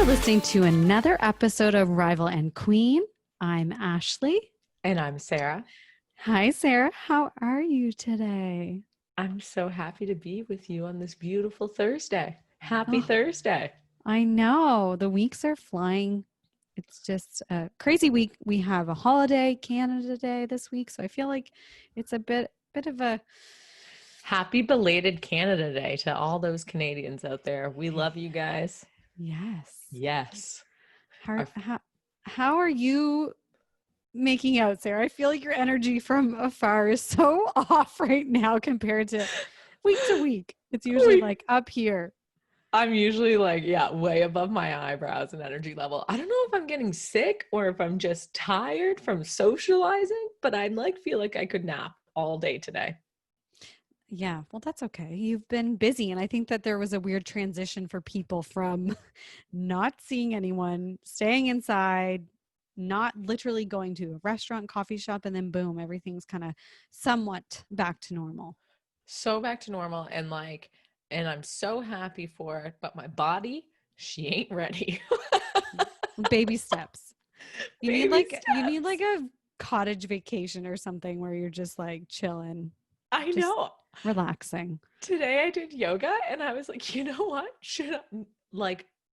You're listening to another episode of Rival and Queen. I'm Ashley. And I'm Sarah. Hi, Sarah. How are you today? I'm so happy to be with you on this beautiful Thursday. Happy Thursday. I know. The weeks are flying. It's just a crazy week. We have a holiday, Canada Day this week. So I feel like it's a bit of a... Happy belated Canada Day to all those Canadians out there. We love you guys. Yes. Yes. How are you making out, Sarah? I feel like your energy from afar is so off right now compared to week to week. It's usually like up here. I'm usually like, way above my eyebrows and energy level. I don't know if I'm getting sick or if I'm just tired from socializing, but I feel like I could nap all day today. Yeah, well, that's okay. You've been busy. And I think that there was a weird transition for people from not seeing anyone, staying inside, not literally going to a restaurant, coffee shop, and then boom, everything's kind of somewhat back to normal. So back to normal. And I'm so happy for it, but my body, she ain't ready. Baby steps. You need like a cottage vacation or something where you're just like chilling. I know. Relaxing. Today I did yoga and I was like, you know what?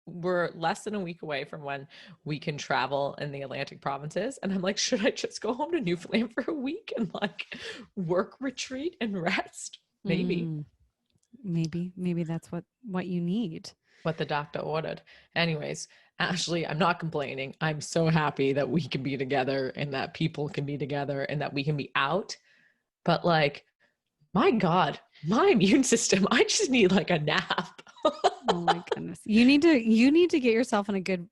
We're less than a week away from when we can travel in the Atlantic provinces. And I'm like, should I just go home to Newfoundland for a week and work retreat and rest? Maybe. Maybe that's what you need. What the doctor ordered. Anyways, Ashley, I'm not complaining. I'm so happy that we can be together and that people can be together and that we can be out. But my God, my immune system, I just need a nap. Oh my goodness. You need to get yourself in a good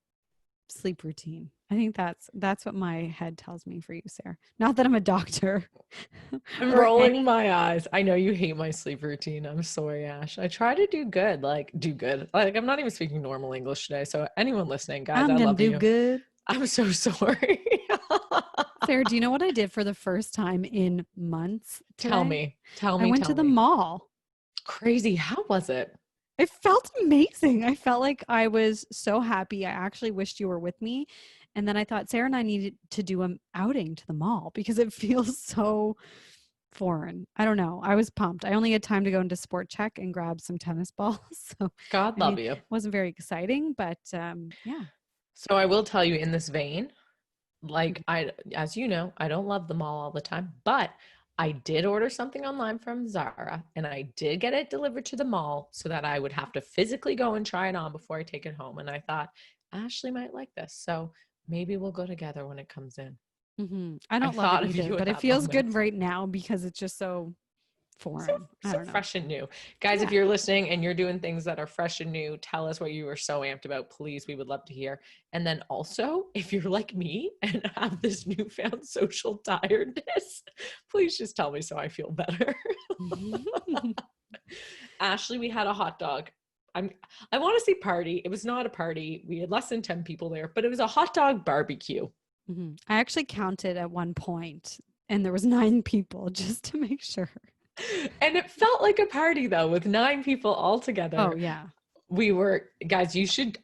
sleep routine. I think that's what my head tells me for you, Sarah. Not that I'm a doctor. I'm rolling my eyes. I know you hate my sleep routine. I'm sorry, Ash. I try to do good. I'm not even speaking normal English today. So anyone listening, guys, I love you. I'm gonna do good. I'm so sorry. Sarah, do you know what I did for the first time in months today? Tell me. I went to the mall. Crazy. How was it? It felt amazing. I felt like I was so happy. I actually wished you were with me. And then I thought Sarah and I needed to do an outing to the mall because it feels so foreign. I don't know. I was pumped. I only had time to go into Sport Check and grab some tennis balls. So God love you. It wasn't very exciting, but yeah. So I will tell you in this vein, as you know, I don't love the mall all the time, but I did order something online from Zara and I did get it delivered to the mall so that I would have to physically go and try it on before I take it home. And I thought Ashley might like this. So maybe we'll go together when it comes in. Mm-hmm. I don't love it either, but it feels good right now because it's just so foreign. So fresh and new. Guys, if you're listening and you're doing things that are fresh and new, tell us what you were so amped about. Please, we would love to hear. And then also, if you're like me and have this newfound social tiredness, please just tell me so I feel better. Ashley, we had a hot dog. I want to say party. It was not a party. We had less than 10 people there, but it was a hot dog barbecue. Mm-hmm. I actually counted at one point and there was 9 people just to make sure. And it felt like a party though, with 9 people all together. Oh yeah. We were, guys,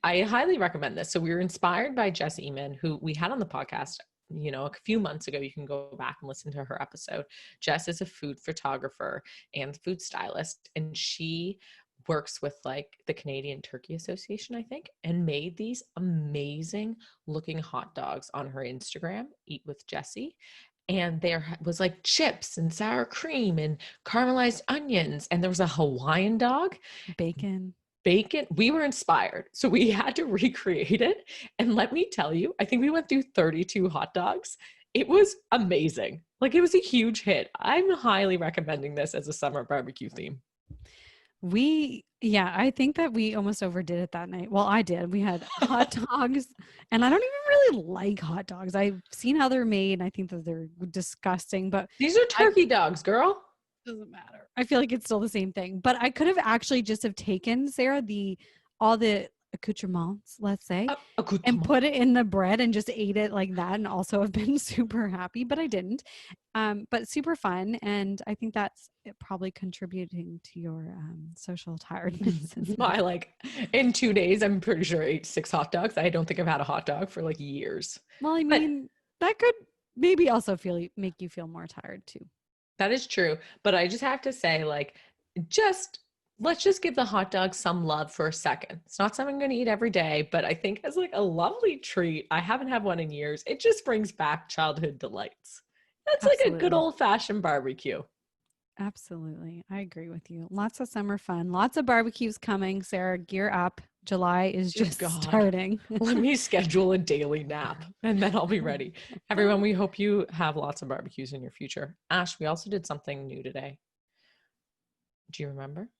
I highly recommend this. So we were inspired by Jess Eman, who we had on the podcast, a few months ago. You can go back and listen to her episode. Jess is a food photographer and food stylist, and she works with the Canadian Turkey Association, I think, and made these amazing looking hot dogs on her Instagram, Eat with Jessie. And there was chips and sour cream and caramelized onions. And there was a Hawaiian dog. Bacon. We were inspired. So we had to recreate it. And let me tell you, I think we went through 32 hot dogs. It was amazing. It was a huge hit. I'm highly recommending this as a summer barbecue theme. I think that we almost overdid it that night. Well, I did. We had hot dogs and I don't even really like hot dogs. I've seen how they're made and I think that they're disgusting, but these are turkey dogs, girl. Doesn't matter. I feel like it's still the same thing, but I could have actually just have taken, Sarah, all the accoutrements, let's say, and Accoutrement. put it in the bread and just ate it like that and also have been super happy, but I didn't. But super fun. And I think that's probably contributing to your social tiredness as well. I like in 2 days, I'm pretty sure I ate 6 hot dogs. I don't think I've had a hot dog for like years. Well, I But mean, that could maybe also make you feel more tired too. that is true. But I just have to say, like, just let's just give the hot dog some love for a second. It's not something I'm going to eat every day, but I think as like a lovely treat, I haven't had one in years. It just brings back childhood delights. That's like a good Absolutely. old fashioned barbecue. Absolutely. I agree with you. Lots of summer fun. Lots of barbecues coming. Sarah, gear up. July is Oh just God. starting. Let me schedule a daily nap and then I'll be ready. Everyone, we hope you have lots of barbecues in your future. Ash, we also did something new today. Do you remember?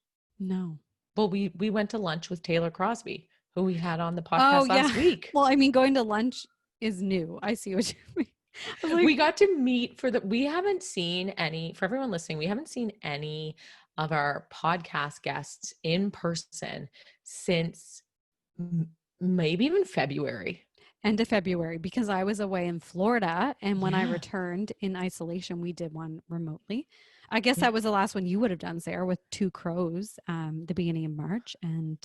No. Well, we went to lunch with Taylor Crosby, who we had on the Oh, podcast yeah. last week. Well, I mean, going to lunch is new. I see what you mean. I was We like, got to meet we haven't seen any, for everyone listening, we haven't seen any of our podcast guests in person since maybe even February. end of February because I was away in Florida. And when I Yeah. returned in isolation, we did one remotely. I guess Yeah. that was the last one you would have done, Sarah, with Two Crows, the beginning of March. And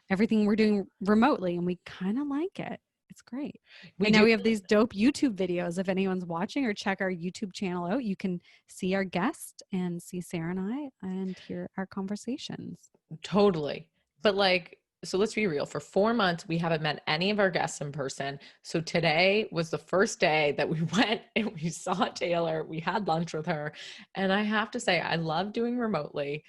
everything we're doing remotely, and we kind of like it. It's great. We And now do. we have these dope YouTube videos. If anyone's watching or check our YouTube channel out, you can see our guest and see Sarah and I and hear our conversations. Totally. But like, so let's be real. For 4 months, we haven't met any of our guests in person. So today was the first day that we went and we saw Taylor. We had lunch with her. And I have to say, I love doing remotely.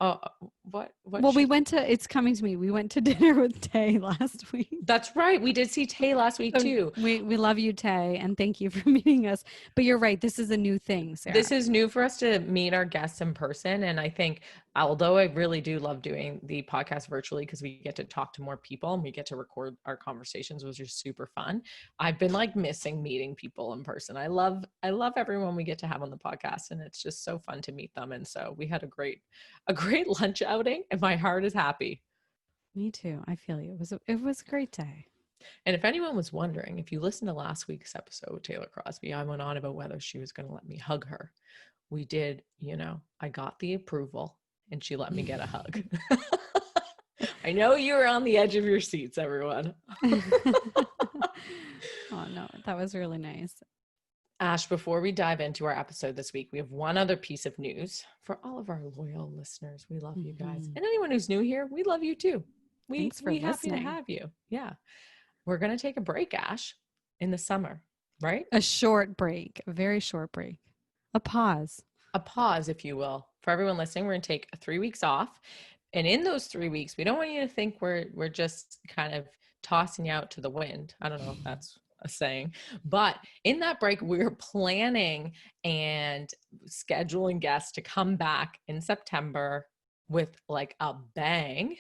Oh, what Well, we should, went to, it's coming to me. We went to dinner with Tay last week. that's right. We did see Tay last week So too. we love you, Tay, and thank you for meeting us. But you're right. This is a new thing, Sarah. This is new for us to meet our guests in person. And I think, although I really do love doing the podcast virtually because we get to talk to more people and we get to record our conversations, which is super fun. I've been like missing meeting people in person. I love everyone we get to have on the podcast, and it's just so fun to meet them. And so we had a great lunch outing, and my heart is happy. Me too. I feel you. It was a great day. And if anyone was wondering, if you listened to last week's episode with Taylor Crosby, I went on about whether she was going to let me hug her. We did, I got the approval and she let me get a hug. I know you were on the edge of your seats, everyone. Oh no, that was really nice. Ash, before we dive into our episode this week, we have one other piece of news for all of our loyal listeners. We love you guys. Mhm. And anyone who's new here, we love you too. We Thanks for we happy to listening. have you. Yeah. We're going to take a break, Ash, in the summer, right? A short break, a very short break, a pause. A pause, if you will. For everyone listening, we're going to take 3 weeks off. And in those 3 weeks, we don't want you to think we're just kind of tossing you out to the wind. I don't know if that's a saying, but in that break, we're planning and scheduling guests to come back in September with like a bang.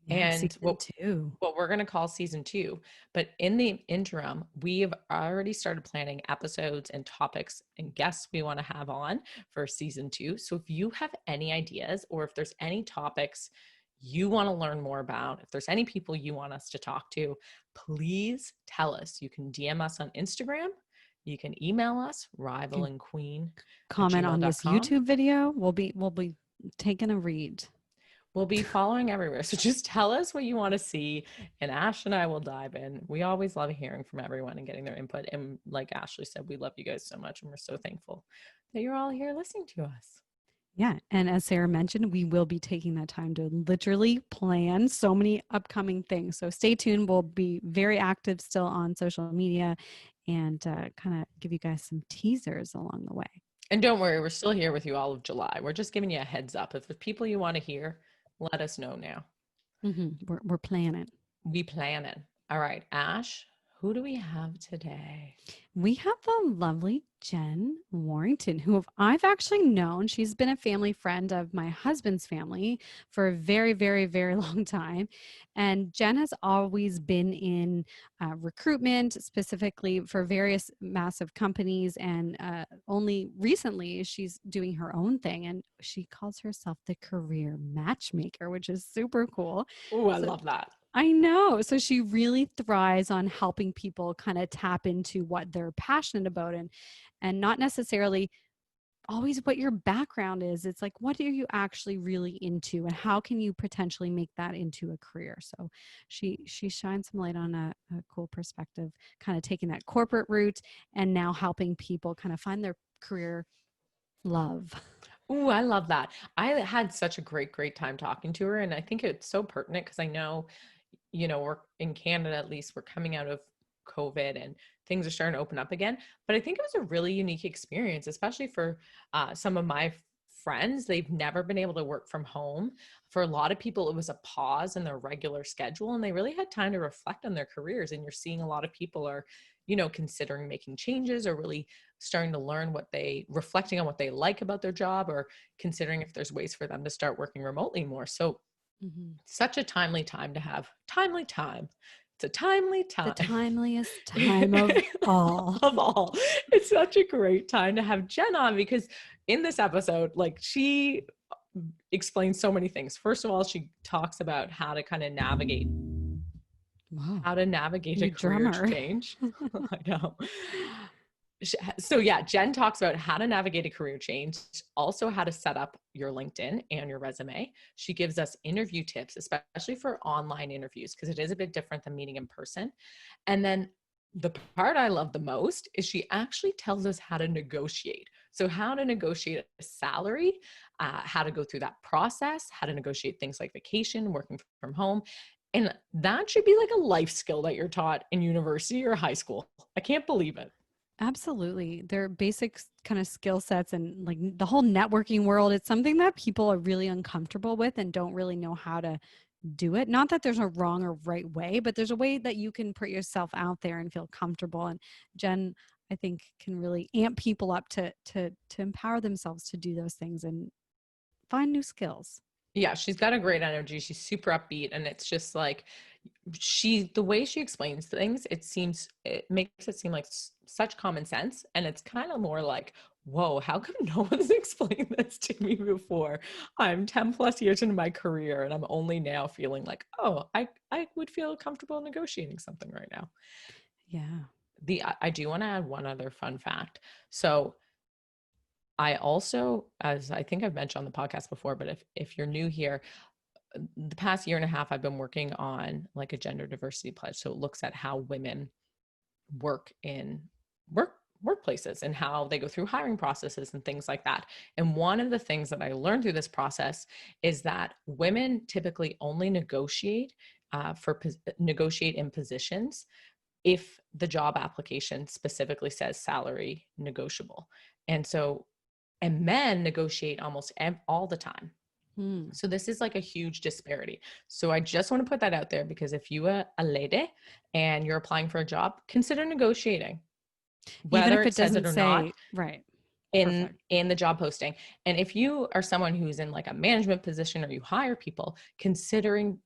Yeah, And season two. what we're going to call season 2. But in the interim, we've already started planning episodes and topics and guests we want to have on for season 2. So if you have any ideas, or if there's any topics you want to learn more about, if there's any people you want us to talk to, please tell us. You can DM us on Instagram. You can email us, rivalandqueen@gmail.com. Comment on this YouTube video. We'll be taking a read. We'll be following everywhere. So just tell us what you want to see, and Ash and I will dive in. We always love hearing from everyone and getting their input. And like Ashley said, we love you guys so much, and we're so thankful that you're all here listening to us. Yeah. And as Sarah mentioned, we will be taking that time to literally plan so many upcoming things. So stay tuned. We'll be very active still on social media and kind of give you guys some teasers along the way. And don't worry, we're still here with you all of July. We're just giving you a heads up. If there's people you want to hear, let us know now. We're planning. We planning. All right, Ash, who do we have today? We have the lovely Jen Warrington, who I've actually known. She's been a family friend of my husband's family for a very, very, very long time. And Jen has always been in recruitment, specifically for various massive companies. And only recently she's doing her own thing. And she calls herself the career matchmaker, which is super cool. Oh, I So love that. I know. So she really thrives on helping people kind of tap into what they're passionate about, and not necessarily always what your background is. It's like, what are you actually really into, and how can you potentially make that into a career? So she shines some light on a cool perspective, kind of taking that corporate route and now helping people kind of find their career love. Ooh, I love that. I had such a great time talking to her. And I think it's so pertinent because I know, we're in Canada, at least we're coming out of COVID and things are starting to open up again. But I think it was a really unique experience, especially for some of my friends. They've never been able to work from home. For a lot of people, it was a pause in their regular schedule, and they really had time to reflect on their careers. And you're seeing a lot of people are, considering making changes, or really starting to learn reflecting on what they like about their job, or considering if there's ways for them to start working remotely more. So Mm-hmm. such a timely time to have timely time. It's a timely The time. timeliest time of all. Of all. It's such a great time to have Jen on, because in this episode, like, she explains so many things. First of all, she talks about how to kind of navigate Wow. a You career drummer. change. I know. So yeah, Jen talks about how to navigate a career change, also how to set up your LinkedIn and your resume. She gives us interview tips, especially for online interviews, because it is a bit different than meeting in person. And then the part I love the most is she actually tells us how to negotiate. So how to negotiate a salary, how to go through that process, how to negotiate things like vacation, working from home. And that should be like a life skill that you're taught in university or high school. I can't believe it. Absolutely. They're basic kind of skill sets, and like the whole networking world, it's something that people are really uncomfortable with and don't really know how to do it. Not that there's a wrong or right way, but there's a way that you can put yourself out there and feel comfortable. And Jen, I think, can really amp people up to empower themselves to do those things and find new skills. Yeah, she's got a great energy. She's super upbeat, and it's just like, the way she explains things, it makes it seem like such common sense, and it's kind of more like, whoa, how come no one's explained this to me before? I'm 10 plus years into my career, and I'm only now feeling like, oh, I would feel comfortable negotiating something right now. Yeah. I do want to add one other fun fact. So I also, as I think I've mentioned on the podcast before, but if you're new here, the past year and a half, I've been working on like a gender diversity pledge. So it looks at how women work in workplaces and how they go through hiring processes and things like that. And one of the things that I learned through this process is that women typically only negotiate in positions if the job application specifically says salary negotiable. And men negotiate almost all the time. Hmm. So this is like a huge disparity. So I just want to put that out there, because if you are a lady and you're applying for a job, consider negotiating, Even whether if it it says it doesn't or not say, right. in Perfect. in the job posting. And if you are someone who's in like a management position, or you hire people, consider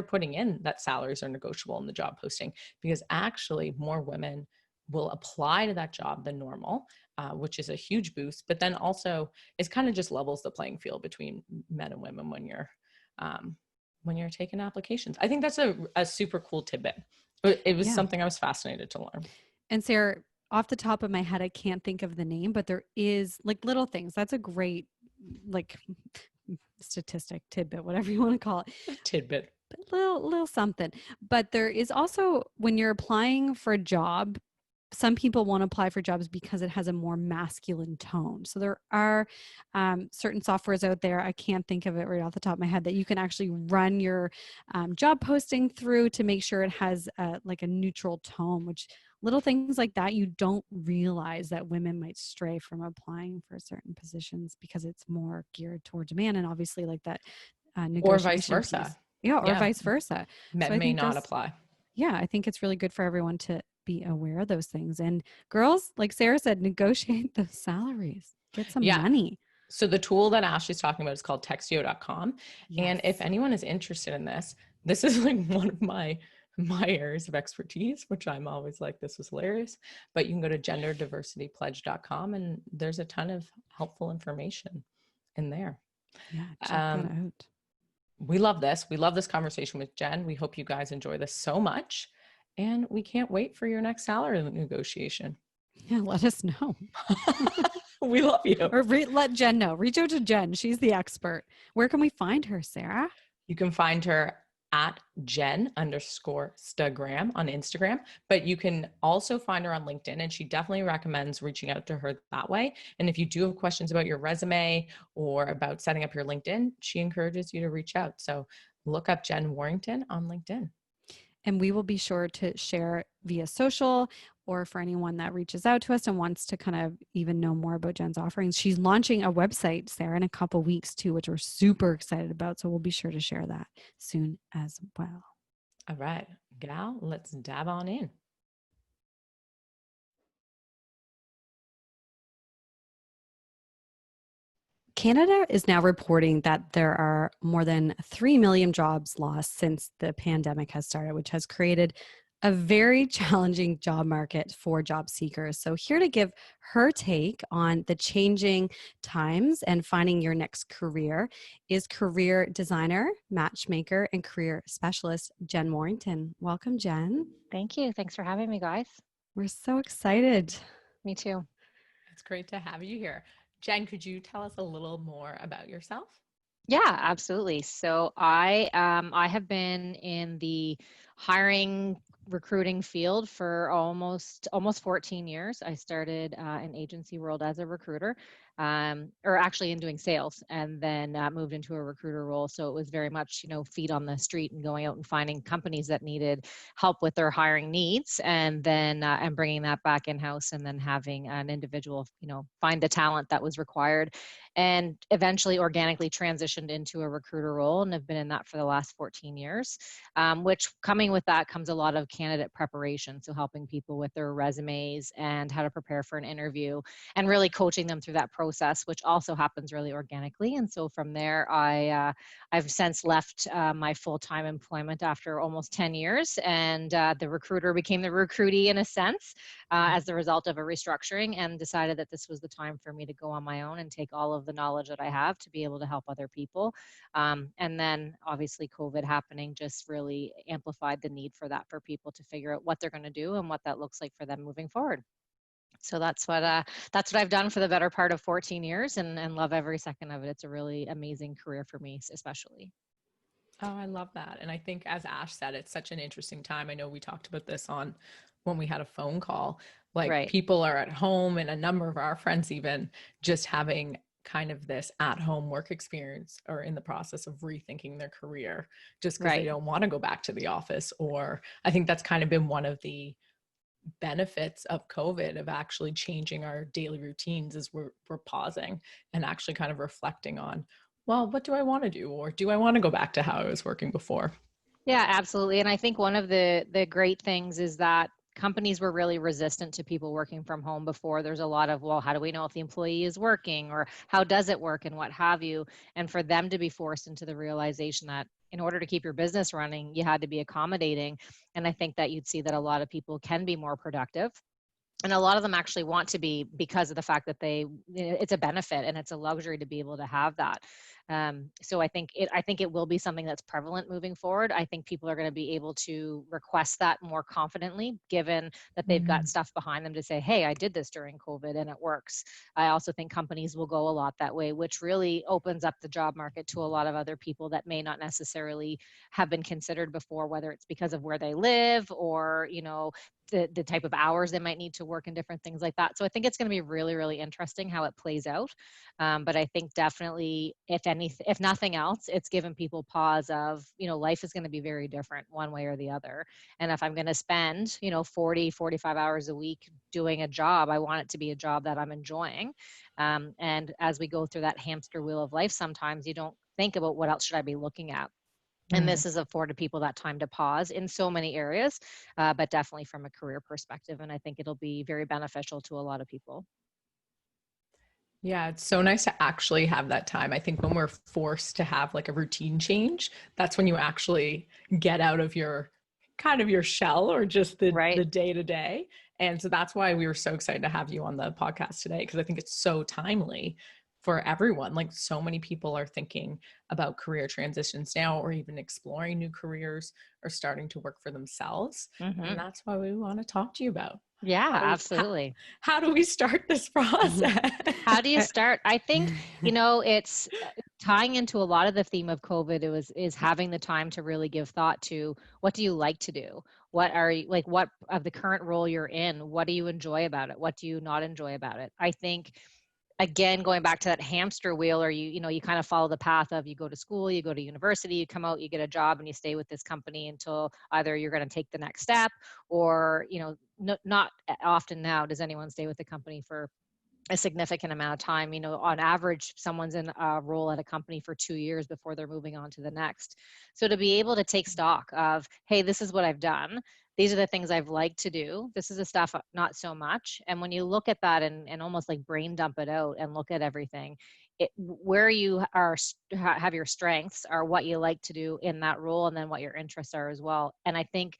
putting in that salaries are negotiable in the job posting, because actually more women will apply to that job than normal, which is a huge boost. But then also it's kind of just levels the playing field between men and women when you're taking applications. I think that's a super cool tidbit. It was Yeah. something I was fascinated to learn. And Sarah, off the top of my head, I can't think of the name, but there is like little things. That's a great like statistic, tidbit, whatever you want to call it. Tidbit. But little something. But there is also, when you're applying for a job, some people want to apply for jobs because it has a more masculine tone. So there are certain softwares out there, I can't think of it right off the top of my head, that you can actually run your job posting through to make sure it has like a neutral tone, which little things like that, you don't realize that women might stray from applying for certain positions because it's more geared towards man, and obviously like that Or vice negotiation piece. versa. Yeah, or Yeah. vice versa. So Men I may think not this, apply. yeah, I think it's really good for everyone to be aware of those things. And girls, like Sarah said, negotiate those salaries, get some Yeah. money. So the tool that Ashley's talking about is called textio.com. And if Yes. anyone is interested in this is like one of my areas of expertise, which I'm always like, this was hilarious. But you can go to genderdiversitypledge.com, and there's a ton of helpful information in there. Yeah, check that Um, out. we love this. We love this conversation with Jen. We hope you guys enjoy this so much. And we can't wait for your next salary negotiation. Yeah, let us know. We love you. Or let Jen know. Reach out to Jen. She's the expert. Where can we find her, Sarah? You can find her at Jen_Stagram on Instagram, but you can also find her on LinkedIn, and she definitely recommends reaching out to her that way. And if you do have questions about your resume or about setting up your LinkedIn, she encourages you to reach out. So look up Jen Warrington on LinkedIn. And we will be sure to share via social, or for anyone that reaches out to us and wants to kind of even know more about Jen's offerings. She's launching a website, Sarah, in a couple weeks too, which we're super excited about. So we'll be sure to share that soon as well. All right, gal, let's dive on in. Canada is now reporting that there are more than 3 million jobs lost since the pandemic has started, which has created a very challenging job market for job seekers. So, here to give her take on the changing times and finding your next career is career designer, matchmaker, and career specialist Jen Warrington. Welcome, Jen. Thank you. Thanks for having me, guys. We're so excited. Me too. It's great to have you here. Jen, could you tell us a little more about yourself? Yeah, absolutely. So I have been in the hiring recruiting field for almost 14 years. I started in agency world as a recruiter, or actually in doing sales, and then moved into a recruiter role. So it was very much, feet on the street and going out and finding companies that needed help with their hiring needs, and then and bringing that back in house, and then having an individual, find the talent that was required, and eventually organically transitioned into a recruiter role, and have been in that for the last 14 years, which coming with that comes a lot of candidate preparation. So helping people with their resumes and how to prepare for an interview, and really coaching them through that process, which also happens really organically. And so from there, I've since left my full-time employment after almost 10 years, and the recruiter became the recruitee in a sense, as the result of a restructuring, and decided that this was the time for me to go on my own and take all of the knowledge that I have to be able to help other people. And then obviously COVID happening just really amplified the need for that, for people to figure out what they're going to do and what that looks like for them moving forward. So that's what I've done for the better part of 14 years, and love every second of it. It's a really amazing career for me, especially. Oh, I love that. And I think, as Ash said, it's such an interesting time. I know we talked about this on when we had a phone call. Like, Right. people are at home, and a number of our friends even just having kind of this at-home work experience, or in the process of rethinking their career just because they Right. don't want to go back to the office. Or I think that's kind of been one of the benefits of COVID, of actually changing our daily routines, is we're pausing and actually kind of reflecting on, well, what do I want to do? Or do I want to go back to how I was working before? Yeah, absolutely. And I think one of the great things is that companies were really resistant to people working from home before. There's a lot of, well, how do we know if the employee is working, or how does it work, and what have you? And for them to be forced into the realization that in order to keep your business running, you had to be accommodating. And I think that you'd see that a lot of people can be more productive. And a lot of them actually want to be, because of the fact that it's a benefit and it's a luxury to be able to have that. So I think it will be something that's prevalent moving forward. I think people are going to be able to request that more confidently, given that they've got stuff behind them to say, hey, I did this during COVID and it works. I also think companies will go a lot that way, which really opens up the job market to a lot of other people that may not necessarily have been considered before, whether it's because of where they live, or, the type of hours they might need to work, and different things like that. So I think it's going to be really, really interesting how it plays out. But I think definitely, if nothing else, it's given people pause of, life is going to be very different one way or the other. And if I'm going to spend, 40, 45 hours a week doing a job, I want it to be a job that I'm enjoying. And as we go through that hamster wheel of life, sometimes you don't think about what else should I be looking at. And this has afforded people that time to pause in so many areas, but definitely from a career perspective. And I think it'll be very beneficial to a lot of people. Yeah, it's so nice to actually have that time. I think when we're forced to have like a routine change, that's when you actually get out of your kind of your shell, or just the Right. day to day. And so that's why we were so excited to have you on the podcast today, because I think it's so timely for everyone. Like so many people are thinking about career transitions now, or even exploring new careers or starting to work for themselves. And that's why we want to talk to you about. Yeah, How absolutely. how do we start this process? How do you start? I think, it's tying into a lot of the theme of COVID. Is having the time to really give thought to what do you like to do? What are you like, what of the current role you're in? What do you enjoy about it? What do you not enjoy about it? I think, again, going back to that hamster wheel, or you kind of follow the path of, you go to school, you go to university, you come out, you get a job, and you stay with this company until either you're going to take the next step, or not often now does anyone stay with the company for a significant amount of time. On average, someone's in a role at a company for 2 years before they're moving on to the next. So to be able to take stock of, hey, this is what I've done. These are the things I've liked to do. This is the stuff not so much. And when you look at that and almost like brain dump it out and look at everything, where you have your strengths are what you like to do in that role, and then what your interests are as well. And I think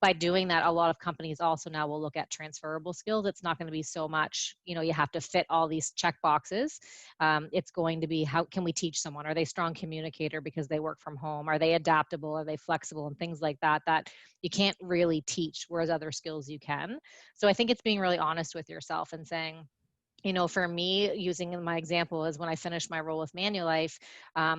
by doing that, a lot of companies also now will look at transferable skills. It's not going to be so much, you have to fit all these check boxes. It's going to be, how can we teach someone? Are they a strong communicator because they work from home? Are they adaptable? Are they flexible? And things like that you can't really teach, whereas other skills you can. So I think it's being really honest with yourself and saying, for me, using my example is when I finished my role with Manulife,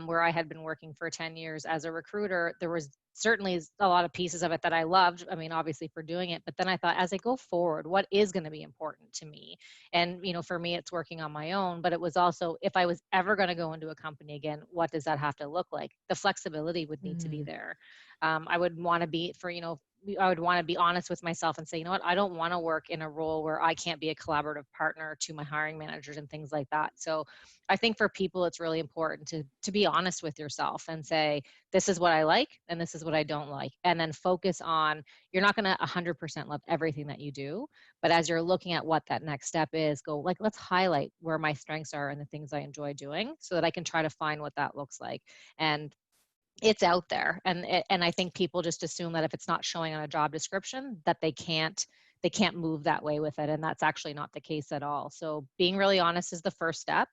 where I had been working for 10 years as a recruiter, there was certainly a lot of pieces of it that I loved. I mean, obviously for doing it, but then I thought, as I go forward, what is going to be important to me? And, for me, it's working on my own, but it was also, if I was ever going to go into a company again, what does that have to look like? The flexibility would need to be there. I would want to be I would want to be honest with myself and say, you know what, I don't want to work in a role where I can't be a collaborative partner to my hiring managers and things like that. So I think for people, it's really important to be honest with yourself and say, this is what I like and this is what I don't like. And then focus on, you're not going to 100% love everything that you do, but as you're looking at what that next step is, go like, let's highlight where my strengths are and the things I enjoy doing so that I can try to find what that looks like. And it's out there. And I think people just assume that if it's not showing on a job description, that they can't move that way with it. And that's actually not the case at all. So being really honest is the first step.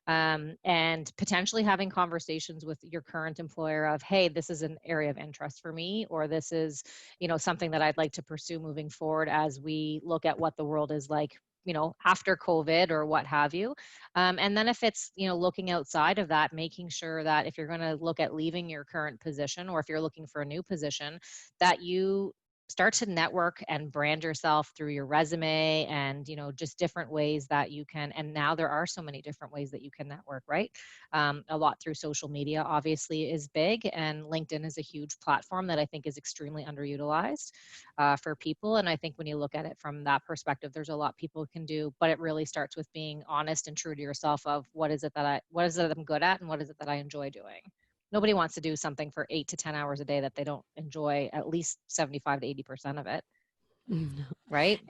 And potentially having conversations with your current employer of, hey, this is an area of interest for me, or this is, something that I'd like to pursue moving forward as we look at what the world is like, after COVID or what have you. And then if it's, looking outside of that, making sure that if you're going to look at leaving your current position, or if you're looking for a new position, that you start to network and brand yourself through your resume and, just different ways that you can. And now there are so many different ways that you can network, right? A lot through social media obviously is big, and LinkedIn is a huge platform that I think is extremely underutilized for people. And I think when you look at it from that perspective, there's a lot people can do, but it really starts with being honest and true to yourself of what is it that I'm good at and what is it that I enjoy doing. Nobody wants to do something for 8 to 10 hours a day that they don't enjoy at least 75 to 80% of it. Right?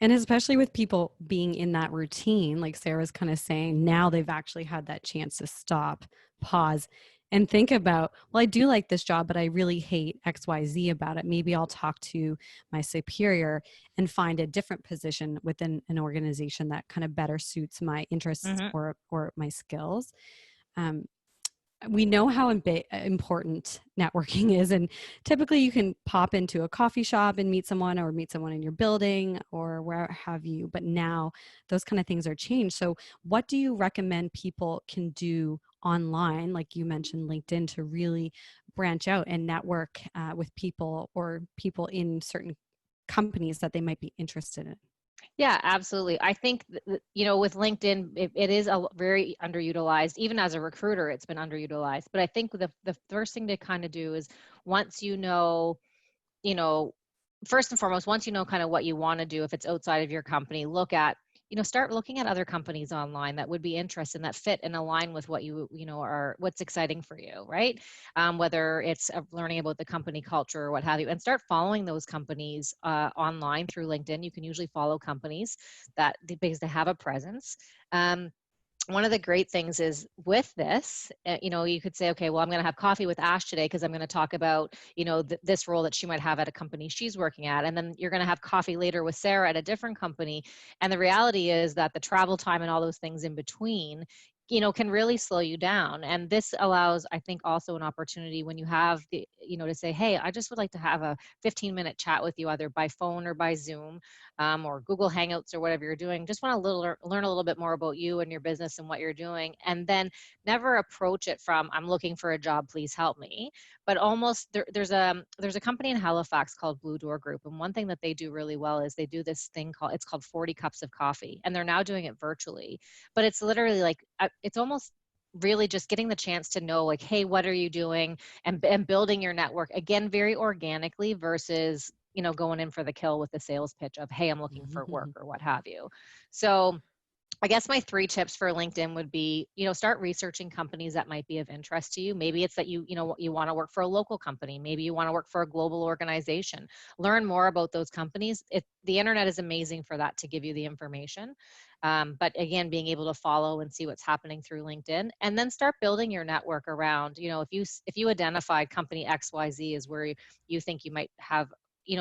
And especially with people being in that routine, like Sarah's kind of saying, now they've actually had that chance to stop, pause, and think about, well, I do like this job, but I really hate XYZ about it. Maybe I'll talk to my superior and find a different position within an organization that kind of better suits my interests or my skills. We know how important networking is, and typically you can pop into a coffee shop and meet someone, or meet someone in your building or where have you, but now those kind of things are changed. So what do you recommend people can do online, like you mentioned LinkedIn, to really branch out and network with people, or people in certain companies that they might be interested in? Yeah, absolutely. I think, with LinkedIn, it is very underutilized. Even as a recruiter, it's been underutilized. But I think the first thing to kind of do is, once first and foremost, once you know kind of what you want to do, if it's outside of your company, start looking at other companies online that would be interested, that fit and align with what what's exciting for you, right? Whether it's learning about the company culture or what have you, and start following those companies online through LinkedIn. You can usually follow companies because they have a presence. One of the great things is with this, you could say, okay, well, I'm going to have coffee with Ash today because I'm going to talk about, this role that she might have at a company she's working at. And then you're going to have coffee later with Sarah at a different company. And the reality is that the travel time and all those things in between can really slow you down. And this allows, I think, also an opportunity when you have the, to say, hey, I just would like to have a 15-minute chat with you, either by phone or by Zoom, or Google Hangouts or whatever you're doing. Just want to learn a little bit more about you and your business and what you're doing. And then never approach it from, I'm looking for a job, please help me. But almost there's a company in Halifax called Blue Door Group. And one thing that they do really well is they do this thing it's called 40 cups of coffee. And they're now doing it virtually. But it's literally like, it's almost really just getting the chance to know, like, hey, what are you doing? And building your network, again, very organically versus, going in for the kill with the sales pitch of, hey, I'm looking for work or what have you. So I guess my 3 tips for LinkedIn would be, start researching companies that might be of interest to you. Maybe it's that you want to work for a local company. Maybe you want to work for a global organization. Learn more about those companies. The internet is amazing for that, to give you the information. But again, being able to follow and see what's happening through LinkedIn, and then start building your network around, if you identify company XYZ is where you think you might have,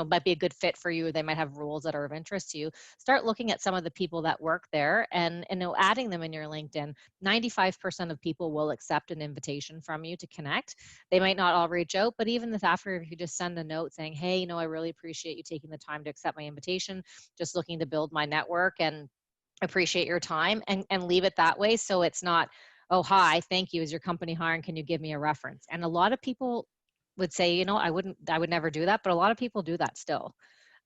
might be a good fit for you, they might have roles that are of interest to you. Start looking at some of the people that work there and adding them in your LinkedIn. 95% of people will accept an invitation from you to connect. They might not all reach out, but even if you just send a note saying, hey, I really appreciate you taking the time to accept my invitation, just looking to build my network and appreciate your time, and leave it that way. So it's not, oh, hi, thank you, is your company hiring, can you give me a reference? And a lot of people would say, I would never do that, but a lot of people do that still,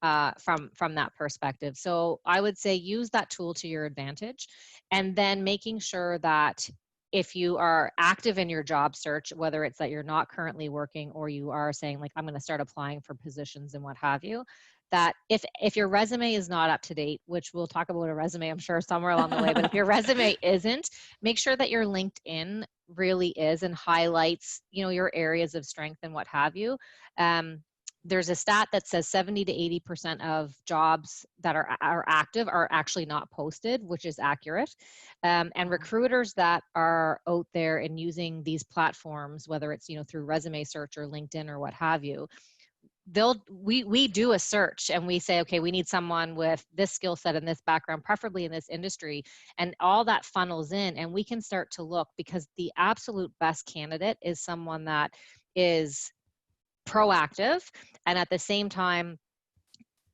from that perspective. So I would say use that tool to your advantage, and then making sure that if you are active in your job search, whether it's that you're not currently working or you are saying, like, I'm going to start applying for positions and what have you, that if your resume is not up to date, which we'll talk about a resume, I'm sure, somewhere along the way, but if your resume isn't, make sure that your LinkedIn really is and highlights, your areas of strength and what have you. There's a stat that says 70 to 80% of jobs that are active are actually not posted, which is accurate. And recruiters that are out there and using these platforms, whether it's, through resume search or LinkedIn or what have you, we do a search and we say, okay, we need someone with this skill set and this background, preferably in this industry, and all that funnels in, and we can start to look, because the absolute best candidate is someone that is proactive and at the same time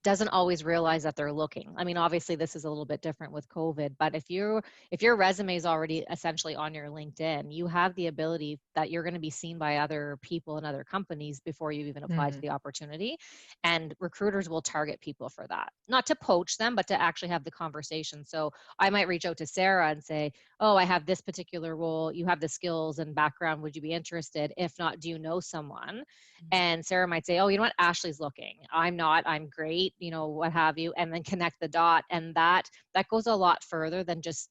doesn't always realize that they're looking. I mean, obviously this is a little bit different with COVID, but if your resume is already essentially on your LinkedIn, you have the ability that you're going to be seen by other people and other companies before you even apply to the opportunity. And recruiters will target people for that, not to poach them, but to actually have the conversation. So I might reach out to Sarah and say, oh, I have this particular role. You have the skills and background. Would you be interested? If not, do you know someone? And Sarah might say, oh, you know what? Ashley's looking. I'm not. I'm great. What have you, and then connect the dot. And that goes a lot further than just,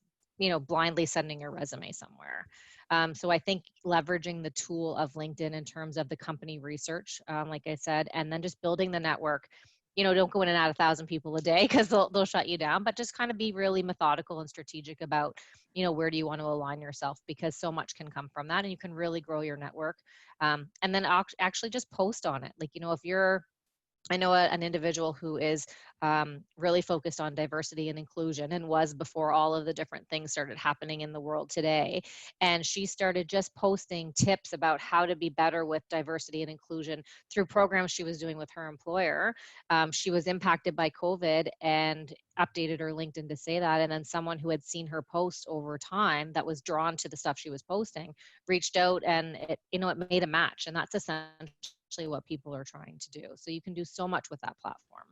blindly sending your resume somewhere. So I think leveraging the tool of LinkedIn in terms of the company research, like I said, and then just building the network. Don't go in and out 1,000 people a day because they'll shut you down, but just kind of be really methodical and strategic about, where do you want to align yourself, because so much can come from that and you can really grow your network. And then actually just post on it. Like, I know an individual who is really focused on diversity and inclusion, and was before all of the different things started happening in the world today. And she started just posting tips about how to be better with diversity and inclusion through programs she was doing with her employer. She was impacted by COVID and updated her LinkedIn to say that. And then someone who had seen her post over time that was drawn to the stuff she was posting reached out, and it made a match. And that's essentially what people are trying to do. So you can do so much with that platform.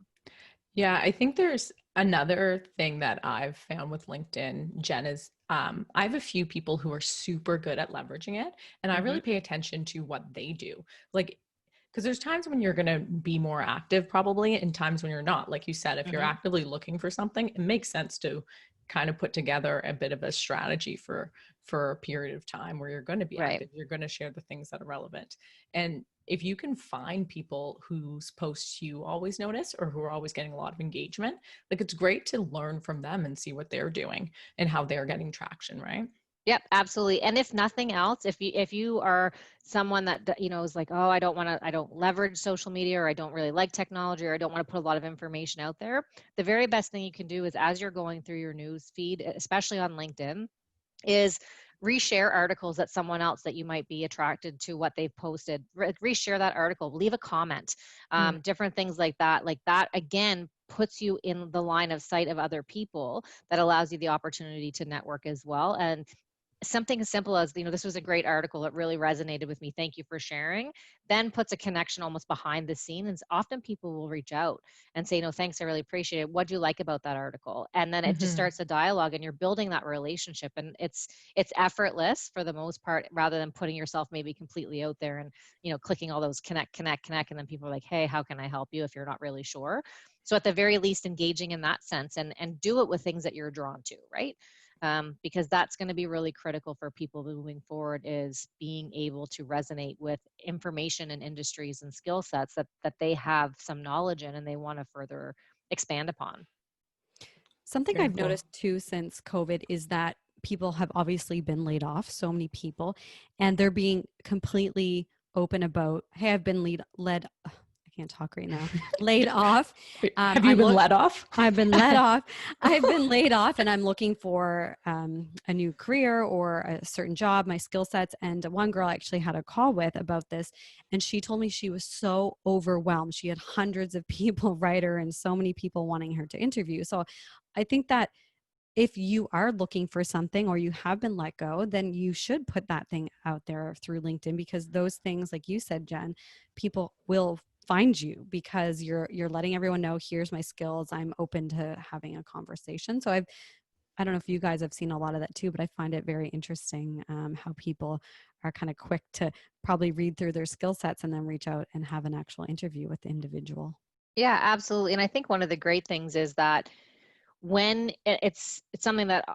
Yeah, I think there's another thing that I've found with LinkedIn, Jen, is I have a few people who are super good at leveraging it, and I really pay attention to what they do. Like, because there's times when you're going to be more active probably, and times when you're not. Like you said, if you're actively looking for something, it makes sense to kind of put together a bit of a strategy for a period of time where you're going to be active. You're going to share the things that are relevant. And if you can find people whose posts you always notice or who are always getting a lot of engagement, like, it's great to learn from them and see what they're doing and how they're getting traction, right? Yep, absolutely. And if nothing else, if you are someone that is like, oh, I don't leverage social media, or I don't really like technology, or I don't want to put a lot of information out there, the very best thing you can do is, as you're going through your news feed, especially on LinkedIn, is reshare articles that someone else that you might be attracted to what they've posted, reshare that article, leave a comment, different things like that. Like that, again, puts you in the line of sight of other people, that allows you the opportunity to network as well. And something as simple as, this was a great article, it really resonated with me, thank you for sharing, then puts a connection almost behind the scenes. And often people will reach out and say, no, thanks, I really appreciate it, what do you like about that article? And then it just starts a dialogue, and you're building that relationship, and it's effortless for the most part, rather than putting yourself maybe completely out there and clicking all those connect, and then people are like, hey, how can I help you, if you're not really sure. So at the very least, engaging in that sense, and do it with things that you're drawn to, right? Because that's going to be really critical for people moving forward, is being able to resonate with information and industries and skill sets that they have some knowledge in and they want to further expand upon. Something Very I've cool. noticed too since COVID is that people have obviously been laid off, so many people, and they're being completely open about, hey, I've been I can't talk right now, laid off. Have you been let off? I've been let off. I've been laid off, and I'm looking for a new career or a certain job, my skill sets. And one girl I actually had a call with about this, and she told me she was so overwhelmed. She had hundreds of people write her and so many people wanting her to interview. So I think that if you are looking for something or you have been let go, then you should put that thing out there through LinkedIn, because those things, like you said, Jen, people will find you because you're letting everyone know, here's my skills, I'm open to having a conversation. So I don't know if you guys have seen a lot of that too, but I find it very interesting how people are kind of quick to probably read through their skill sets and then reach out and have an actual interview with the individual. Yeah, absolutely. And I think one of the great things is that when it's something that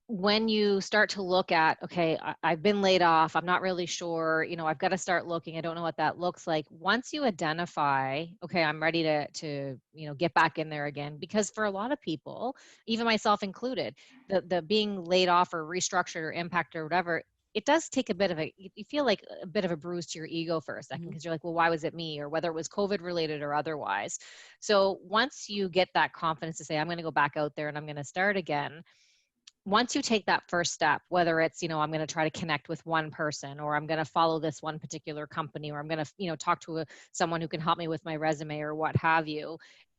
when you start to look at, okay, I've been laid off, I'm not really sure, I've got to start looking, I don't know what that looks like. Once you identify, okay, I'm ready to get back in there again, because for a lot of people, even myself included, the being laid off or restructured or impacted or whatever, it does take a bit of you feel like a bit of a bruise to your ego for a second, because you're like, well, why was it me? Or whether it was COVID related or otherwise. So once you get that confidence to say, I'm going to go back out there and I'm going to start again, once you take that first step, whether it's, I'm going to try to connect with one person, or I'm going to follow this one particular company, or I'm going to, talk to someone who can help me with my resume or what have you,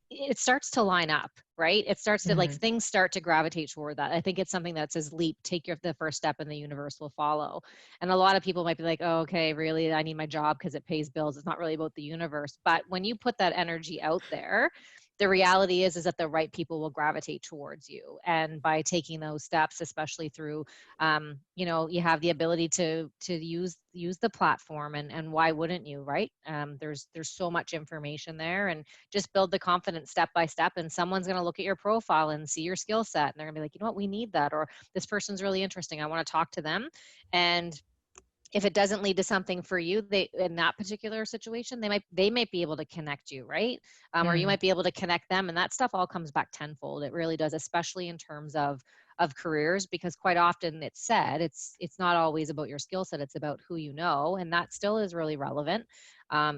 it starts to line up, right? It starts to things start to gravitate toward that. I think it's something that says leap, take the first step and the universe will follow. And a lot of people might be like, oh, okay, really, I need my job because it pays bills. It's not really about the universe. But when you put that energy out there, the reality is that the right people will gravitate towards you. And by taking those steps, especially through, you have the ability to use the platform, and why wouldn't you, right? There's so much information there, and just build the confidence step by step. And someone's going to look at your profile and see your skill set, and they're going to be like, you know what, we need that, or this person's really interesting, I want to talk to them. And if it doesn't lead to something for you, they, in that particular situation, they might be able to connect you, right? Or you might be able to connect them, and that stuff all comes back tenfold. It really does, especially in terms of careers, because quite often it's said it's not always about your skill set, it's about who you know, and that still is really relevant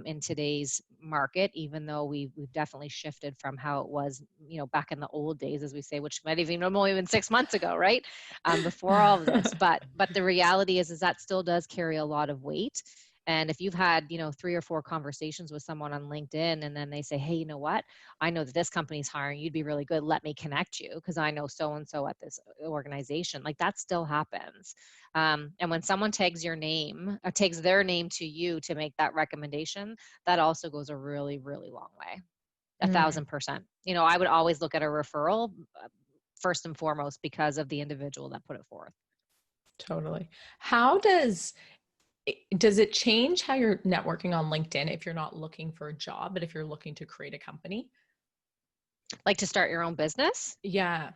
in today's market, even though we've definitely shifted from how it was, back in the old days, as we say, which might have even 6 months ago, right? Before all of this. But the reality is that still does carry a lot of weight. And if you've had, 3 or 4 conversations with someone on LinkedIn, and then they say, hey, you know what? I know that this company's hiring, you'd be really good. Let me connect you because I know so-and-so at this organization. Like, that still happens. And when someone tags your name, or takes their name to you to make that recommendation, that also goes a really, really long way. 1,000%. I would always look at a referral first and foremost because of the individual that put it forth. Totally. How does it change how you're networking on LinkedIn if you're not looking for a job, but if you're looking to create a company? Like to start your own business? Yeah.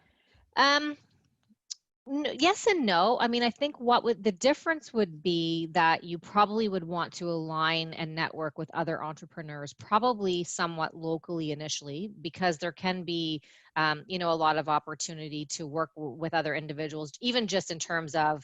Yes and no. I mean, I think the difference would be that you probably would want to align and network with other entrepreneurs, probably somewhat locally initially, because there can be, a lot of opportunity to work with other individuals, even just in terms of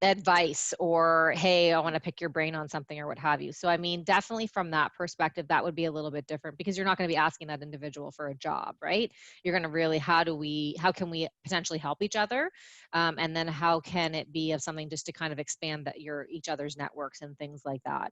advice or, hey, I want to pick your brain on something or what have you. So, I mean, definitely from that perspective, that would be a little bit different because you're not going to be asking that individual for a job, right? You're going to really, how can we potentially help each other? And then how can it be of something just to kind of expand that each other's networks and things like that.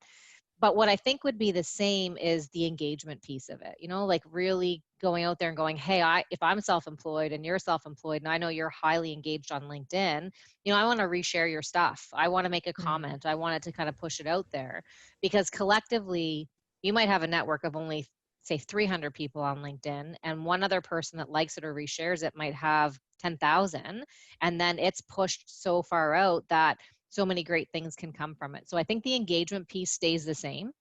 But what I think would be the same is the engagement piece of it, like really going out there and going, hey, if I'm self-employed and you're self-employed and I know you're highly engaged on LinkedIn, I want to reshare your stuff. I want to make a comment. I want it to kind of push it out there because collectively you might have a network of only say 300 people on LinkedIn, and one other person that likes it or reshares it might have 10,000, and then it's pushed so far out that so many great things can come from it. So I think the engagement piece stays the same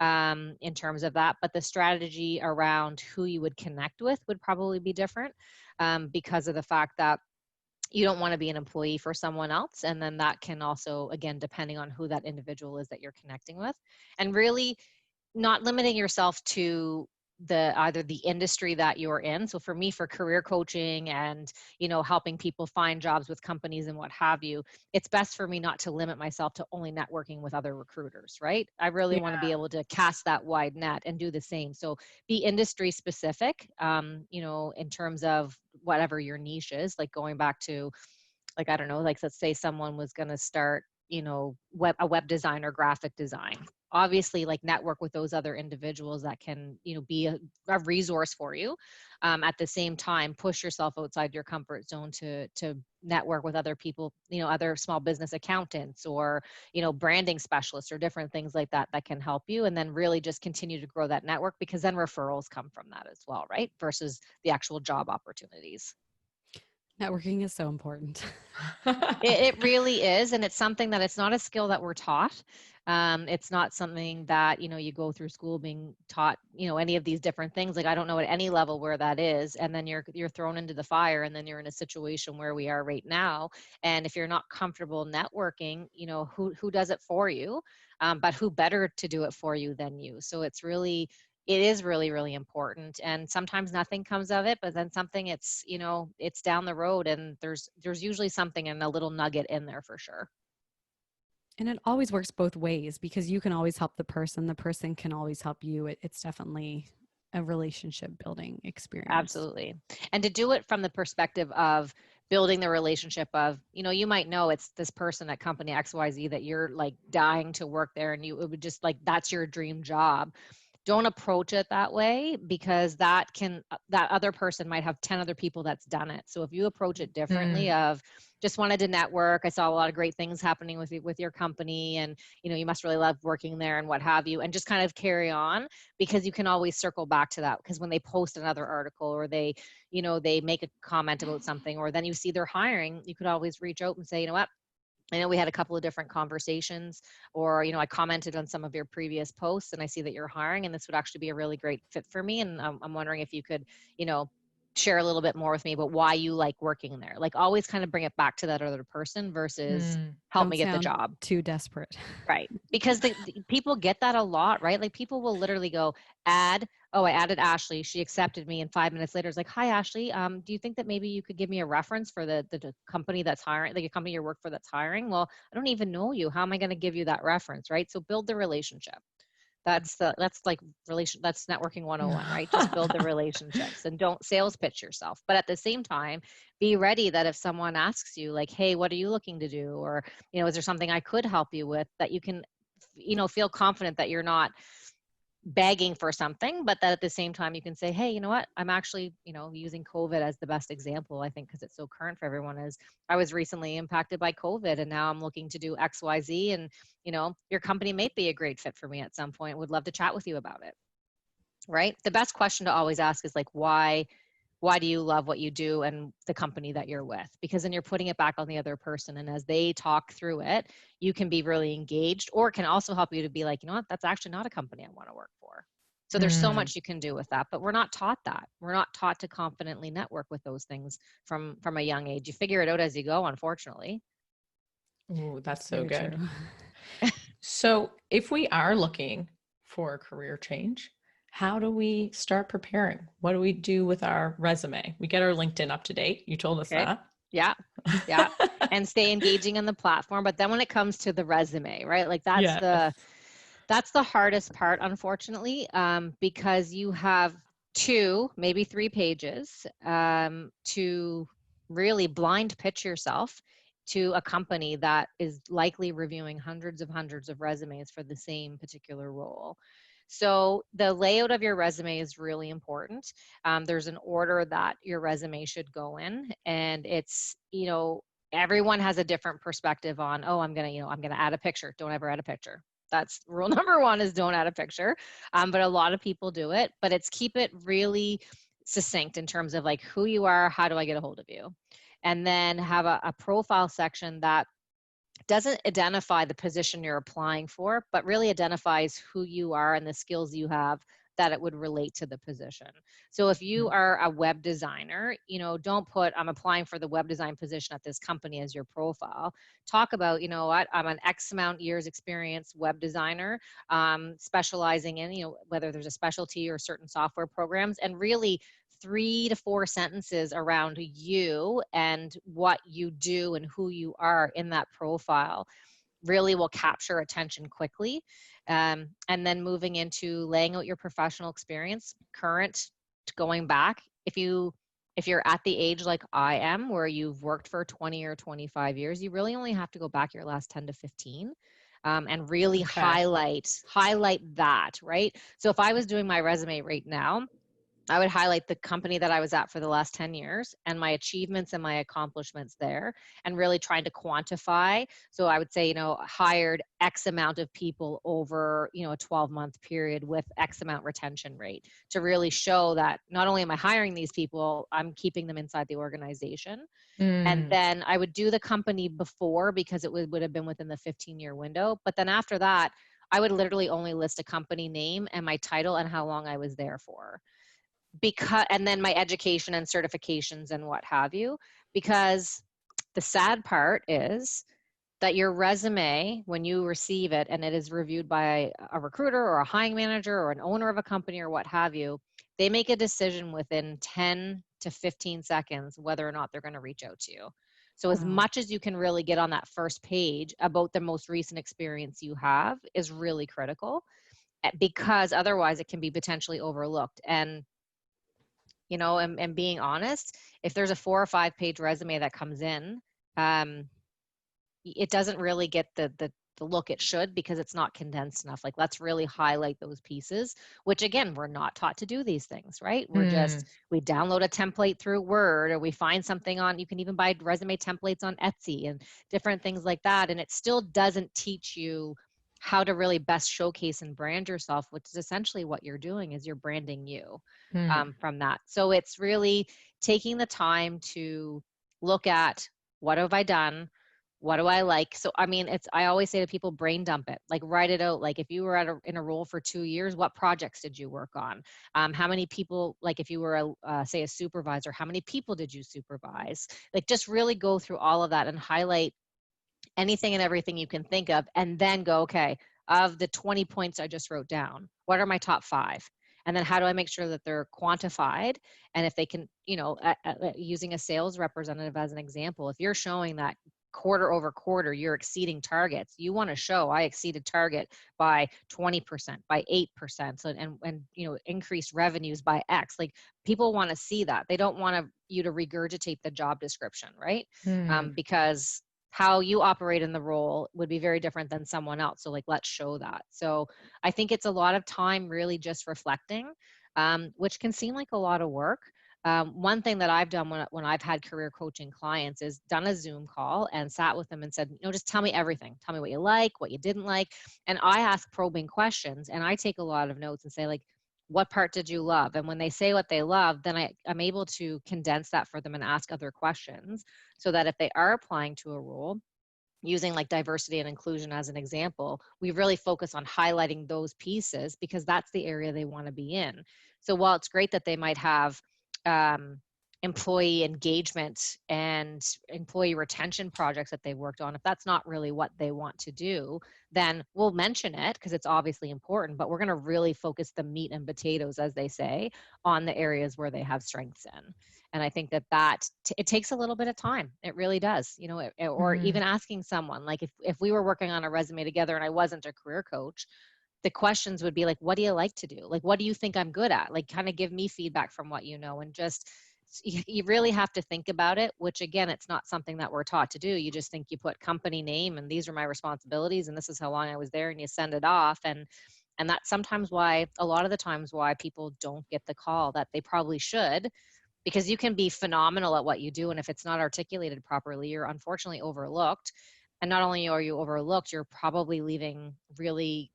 in terms of that, but the strategy around who you would connect with would probably be different because of the fact that you don't want to be an employee for someone else. And then that can also, again, depending on who that individual is that you're connecting with, and really not limiting yourself to either the industry that you're in. So for me, for career coaching and, helping people find jobs with companies and what have you, it's best for me not to limit myself to only networking with other recruiters, right? I really want to be able to cast that wide net and do the same. So be industry specific, in terms of whatever your niche is, like going back to, like, I don't know, like let's say someone was going to start, a web design or graphic design. Obviously, like network with those other individuals that can, be a resource for you. At the same time, push yourself outside your comfort zone to network with other people, other small business accountants or, branding specialists or different things like that that can help you. And then really just continue to grow that network because then referrals come from that as well, right? Versus the actual job opportunities. Networking is so important. It really is. And it's something that it's not a skill that we're taught. It's not something that, you go through school being taught, any of these different things. Like, I don't know at any level where that is. And then you're thrown into the fire and then you're in a situation where we are right now. And if you're not comfortable networking, who does it for you? But who better to do it for you than you? So it is really, really important. And sometimes nothing comes of it, but then something it's down the road and there's usually something and a little nugget in there for sure. And it always works both ways because you can always help the person can always help you. It's definitely a relationship building experience. Absolutely. And to do it from the perspective of building the relationship of, you might know it's this person at company XYZ that you're like dying to work there and it would just like, that's your dream job. Don't approach it that way because that other person might have 10 other people that's done it. So if you approach it differently of just wanted to network, I saw a lot of great things happening with your company and, you must really love working there and what have you, and just kind of carry on because you can always circle back to that because when they post another article or they make a comment about something or then you see they're hiring, you could always reach out and say, you know what? I know we had a couple of different conversations or, I commented on some of your previous posts and I see that you're hiring and this would actually be a really great fit for me. And I'm wondering if you could, share a little bit more with me about why you like working there. Like always kind of bring it back to that other person versus help Don't me get the sound job. too desperate. Right. Because the people get that a lot, right? Like people will literally go I added Ashley. She accepted me. And 5 minutes later, it's like, hi, Ashley. Do you think that maybe you could give me a reference for the company that's hiring, like a company you work for that's hiring? Well, I don't even know you. How am I going to give you that reference? Right. So build the relationship. That's networking 101, right? Just build the relationships and don't sales pitch yourself. But at the same time, be ready that if someone asks you like, hey, what are you looking to do? Or, is there something I could help you with that you can, feel confident that you're not begging for something, but that at the same time you can say, hey, you know what, I'm actually, using COVID as the best example, I think, because it's so current for everyone, is I was recently impacted by COVID and now I'm looking to do XYZ and, your company may be a great fit for me at some point. Would love to chat with you about it. Right? The best question to always ask is like, why do you love what you do and the company that you're with? Because then you're putting it back on the other person. And as they talk through it, you can be really engaged, or it can also help you to be like, you know what, that's actually not a company I want to work for. So there's so much you can do with that, but we're not taught that. We're not taught to confidently network with those things from a young age. You figure it out as you go, unfortunately. Oh, that's so Very good. So if we are looking for a career change, how do we start preparing? What do we do with our resume? We get our LinkedIn up to date. You told us that. Yeah. Yeah. and stay engaging on the platform. But then when it comes to the resume, right? Like Yes. that's the hardest part, unfortunately, because you have 2, maybe 3 pages to really blind pitch yourself to a company that is likely reviewing hundreds of resumes for the same particular role. So the layout of your resume is really important. There's an order that your resume should go in, and it's, everyone has a different perspective on, oh, I'm gonna add a picture. Don't ever add a picture. That's rule number 1, is don't add a picture. But a lot of people do it, but it's keep it really succinct in terms of like who you are, how do I get a hold of you? And then have a profile section that doesn't identify the position you're applying for, but really identifies who you are and the skills you have that it would relate to the position. So if you are a web designer, don't put, I'm applying for the web design position at this company as your profile. Talk about, what, I'm an X amount years experience web designer, specializing in, whether there's a specialty or certain software programs, and really 3 to 4 sentences around you and what you do and who you are in that profile really will capture attention quickly. And then moving into laying out your professional experience, current, going back. If you're at the age like I am, where you've worked for 20 or 25 years, you really only have to go back your last 10 to 15. And really highlight that, right? So if I was doing my resume right now, I would highlight the company that I was at for the last 10 years and my achievements and my accomplishments there, and really trying to quantify. So I would say, hired X amount of people over, a 12-month period with X amount retention rate, to really show that not only am I hiring these people, I'm keeping them inside the organization. And then I would do the company before, because it would have been within the 15-year window. But then after that, I would literally only list a company name and my title and how long I was there for. And then my education and certifications and what have you, because the sad part is that your resume, when you receive it and it is reviewed by a recruiter or a hiring manager or an owner of a company or what have you, they make a decision within 10 to 15 seconds whether or not they're going to reach out to you. So as much as you can really get on that first page about the most recent experience you have is really critical, because otherwise it can be potentially overlooked. And and being honest, if there's a 4 or 5 page resume that comes in, it doesn't really get the look it should, because it's not condensed enough. Like, let's really highlight those pieces, which again, we're not taught to do these things, right? We download a template through Word, or we find something you can even buy resume templates on Etsy and different things like that. And it still doesn't teach you how to really best showcase and brand yourself, which is essentially what you're doing, is you're branding you from that. So it's really taking the time to look at, what have I done? What do I like? So, I always say to people, brain dump it, like write it out. Like if you were in a role for 2 years, what projects did you work on? How many people, like if you were say a supervisor, how many people did you supervise? Like just really go through all of that and highlight anything and everything you can think of, and then go, okay, of the 20 points I just wrote down, what are my top 5? And then how do I make sure that they're quantified? And if they can, using a sales representative as an example, if you're showing that quarter over quarter you're exceeding targets, you want to show, I exceeded target by 20%, by 8%, so and increased revenues by X. Like, people want to see that. They don't want you to regurgitate the job description, right? Because how you operate in the role would be very different than someone else. So like, let's show that. So I think it's a lot of time really just reflecting, which can seem like a lot of work. One thing that I've done when I've had career coaching clients is done a Zoom call and sat with them and said, just tell me everything. Tell me what you like, what you didn't like. And I ask probing questions, and I take a lot of notes and say, like, what part did you love? And when they say what they love, then I'm able to condense that for them and ask other questions, so that if they are applying to a role, using like diversity and inclusion as an example, we really focus on highlighting those pieces, because that's the area they want to be in. So while it's great that they might have employee engagement and employee retention projects that they've worked on, if that's not really what they want to do, then we'll mention it because it's obviously important, but we're going to really focus the meat and potatoes, as they say, on the areas where they have strengths in. And I think that it takes a little bit of time. It really does, you know, or even asking someone, like if we were working on a resume together and I wasn't a career coach, the questions would be like, what do you like to do? Like, what do you think I'm good at? Like, kind of give me feedback from what you know, and just, you really have to think about it, which again, it's not something that we're taught to do. You just think you put company name and these are my responsibilities and this is how long I was there, and you send it off. And that's sometimes why, a lot of the times why people don't get the call that they probably should, because you can be phenomenal at what you do. And if it's not articulated properly, you're unfortunately overlooked. And not only are you overlooked, you're probably leaving really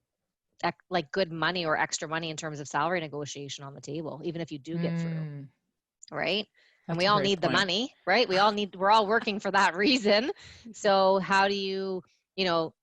like good money or extra money in terms of salary negotiation on the table, even if you do get through. Right. And we all need the money, right? We're all working for that reason. So how do you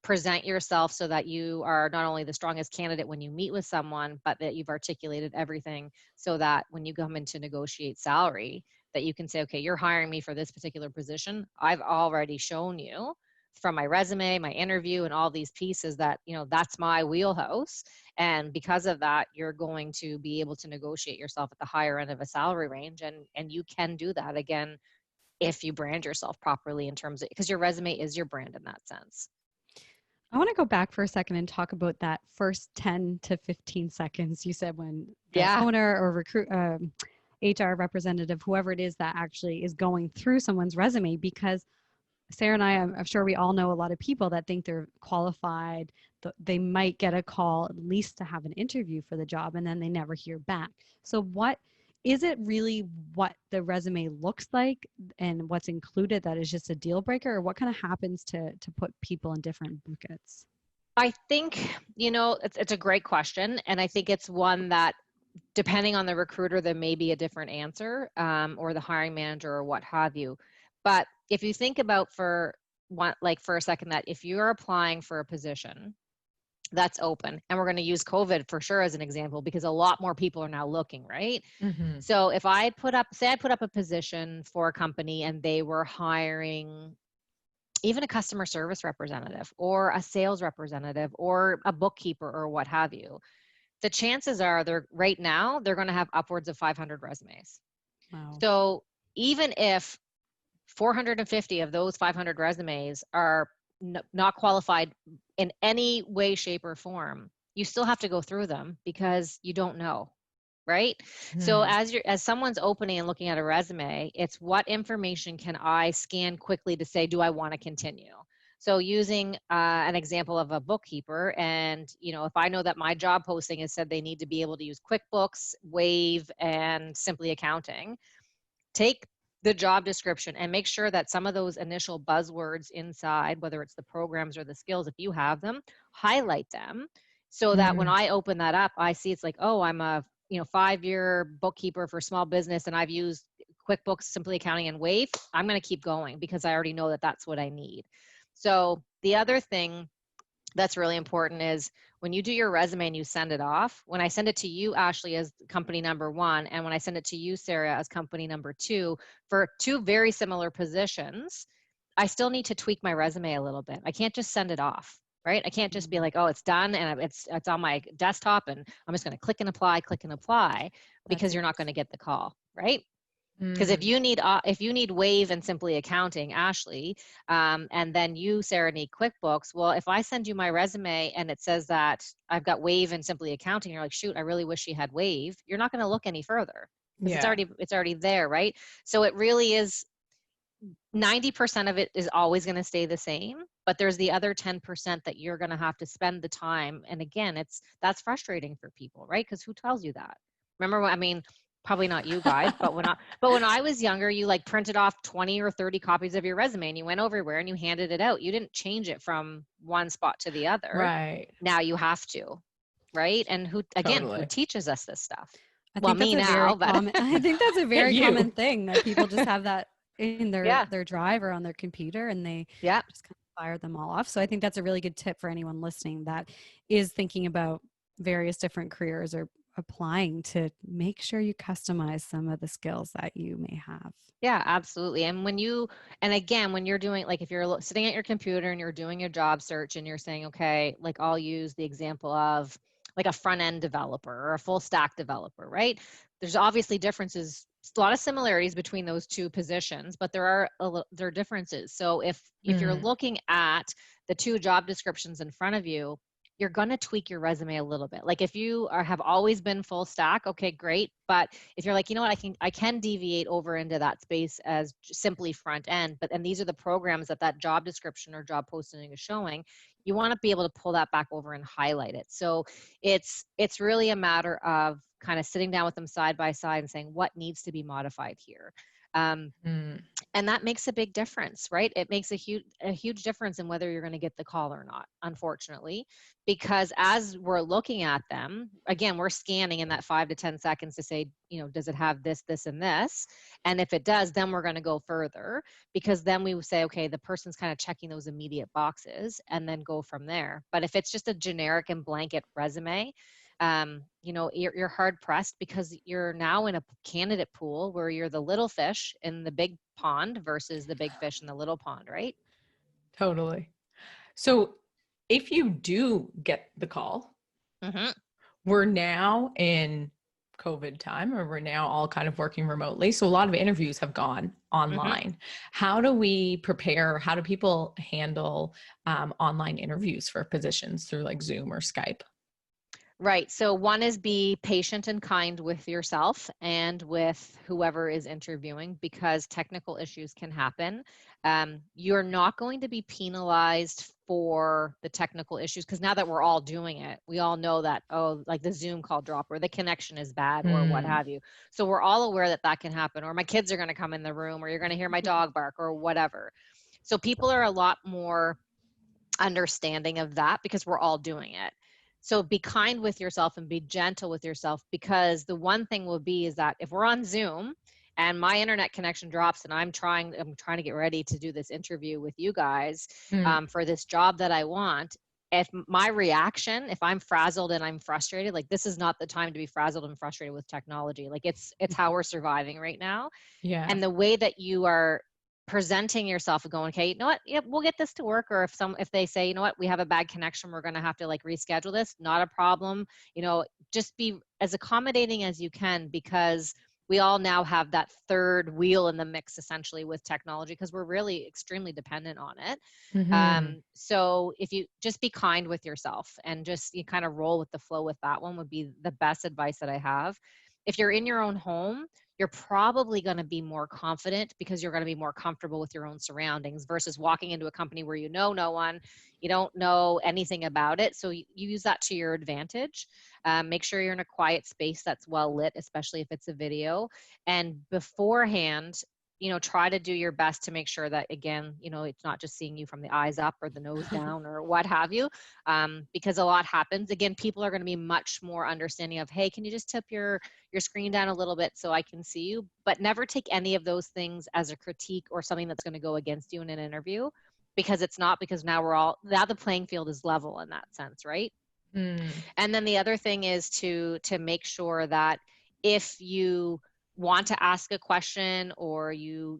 present yourself so that you are not only the strongest candidate when you meet with someone, but that you've articulated everything so that when you come in to negotiate salary, that you can say, okay, you're hiring me for this particular position. I've already shown you from my resume, my interview, and all these pieces that, that's my wheelhouse. And because of that, you're going to be able to negotiate yourself at the higher end of a salary range. And you can do that again, if you brand yourself properly in terms of, because your resume is your brand in that sense. I want to go back for a second and talk about that first 10 to 15 seconds you said when the owner or recruit, HR representative, whoever it is that actually is going through someone's resume, because Sarah and I'm sure we all know a lot of people that think they're qualified. They might get a call at least to have an interview for the job, and then they never hear back. So what is it really, what the resume looks like and what's included that is just a deal breaker, or what kind of happens to put people in different buckets? I think, it's a great question. And I think it's one that, depending on the recruiter, there may be a different answer, or the hiring manager or what have you. But if you think about for a second, that if you're applying for a position that's open, and we're going to use COVID for sure as an example, because a lot more people are now looking, right? So if I put up a position for a company and they were hiring even a customer service representative or a sales representative or a bookkeeper or what have you, the chances are they're going to have upwards of 500 resumes. Wow. So even if 450 of those 500 resumes are not qualified in any way, shape, or form, you still have to go through them because you don't know, right? So as someone's opening and looking at a resume, it's what information can I scan quickly to say, do I want to continue? So using an example of a bookkeeper, and if I know that my job posting has said they need to be able to use QuickBooks, Wave, and Simply Accounting, take the job description and make sure that some of those initial buzzwords inside, whether it's the programs or the skills, if you have them, highlight them so that when I open that up, I see it's like, oh, I'm a 5-year bookkeeper for small business and I've used QuickBooks, Simply Accounting, and Wave. I'm going to keep going because I already know that that's what I need. So the other thing that's really important is when you do your resume and you send it off, when I send it to you, Ashley, as company number 1, and when I send it to you, Sarah, as company number 2, for 2 very similar positions, I still need to tweak my resume a little bit. I can't just send it off, right? I can't just be like, oh, it's done and it's on my desktop and I'm just going to click and apply, because you're not going to get the call, right? Because if you need Wave and Simply Accounting, Ashley, and then you, Sarah, need QuickBooks, well, if I send you my resume and it says that I've got Wave and Simply Accounting, you're like, shoot, I really wish she had Wave. You're not going to look any further because it's already there, right? So it really is 90% of it is always going to stay the same, but there's the other 10% that you're going to have to spend the time. And again, that's frustrating for people, right? Because who tells you that? Remember, probably not you guys, but when I was younger, you printed off 20 or 30 copies of your resume and you went everywhere and you handed it out. You didn't change it from one spot to the other. Right. Now you have to, right? And who teaches us this stuff? I think that's a very common thing that people just have that in their drive or on their computer and they just kind of fire them all off. So I think that's a really good tip for anyone listening that is thinking about various different careers or applying, to make sure you customize some of the skills that you may have. Yeah, absolutely. And when you're doing, if you're sitting at your computer and you're doing your job search and you're saying, okay, I'll use the example of like a front end developer or a full stack developer, right? There's obviously differences, a lot of similarities between those two positions, but there are differences. So if you're looking at the two job descriptions in front of you, you're going to tweak your resume a little bit. Like if you have always been full stack, okay, great. But if you're like, you know what, I can deviate over into that space as simply front end, and these are the programs that job description or job posting is showing, you want to be able to pull that back over and highlight it. So it's really a matter of kind of sitting down with them side by side and saying what needs to be modified here. And that makes a big difference, right? It makes a huge difference in whether you're going to get the call or not, unfortunately, because as we're looking at them, again, we're scanning in that 5 to 10 seconds to say, does it have this, this, and this? And if it does, then we're going to go further, because then we say, okay, the person's kind of checking those immediate boxes, and then go from there. But if it's just a generic and blanket resume, you're hard pressed, because you're now in a candidate pool where you're the little fish in the big pond versus the big fish in the little pond, right? Totally. So if you do get the call, we're now in COVID time, or we're now all kind of working remotely. So a lot of interviews have gone online. How do we prepare? How do people handle online interviews for positions through like Zoom or Skype? Right. So one is be patient and kind with yourself and with whoever is interviewing, because technical issues can happen. You're not going to be penalized for the technical issues, because now that we're all doing it, we all know that, oh, like the Zoom call drop, or the connection is bad, or what have you. So we're all aware that can happen, or my kids are going to come in the room, or you're going to hear my dog bark, or whatever. So people are a lot more understanding of that, because we're all doing it. So be kind with yourself and be gentle with yourself, because the one thing will be is that if we're on Zoom and my internet connection drops and I'm trying to get ready to do this interview with you guys for this job that I want, if my reaction, if I'm frazzled and I'm frustrated, like this is not the time to be frazzled and frustrated with technology. Like it's how we're surviving right now. Yeah. And the way that you are presenting yourself and going, okay, you know what, yep, we'll get this to work. Or if they say, you know what, we have a bad connection, we're going to have to like reschedule this, not a problem. Just be as accommodating as you can, because we all now have that third wheel in the mix, essentially, with technology, because we're really extremely dependent on it. So if you just be kind with yourself and just you kind of roll with the flow with that one, would be the best advice that I have. If you're in your own home, you're probably going to be more confident, because you're going to be more comfortable with your own surroundings versus walking into a company where you know no one, you don't know anything about it. So you use that to your advantage. Make sure you're in a quiet space that's well lit, especially if it's a video. And beforehand, try to do your best to make sure that, again, it's not just seeing you from the eyes up or the nose down or what have you, because a lot happens. Again, people are going to be much more understanding of, hey, can you just tip your screen down a little bit so I can see you? But never take any of those things as a critique or something that's going to go against you in an interview, because it's not, because now the playing field is level in that sense, right? And then the other thing is to make sure that if you want to ask a question, or you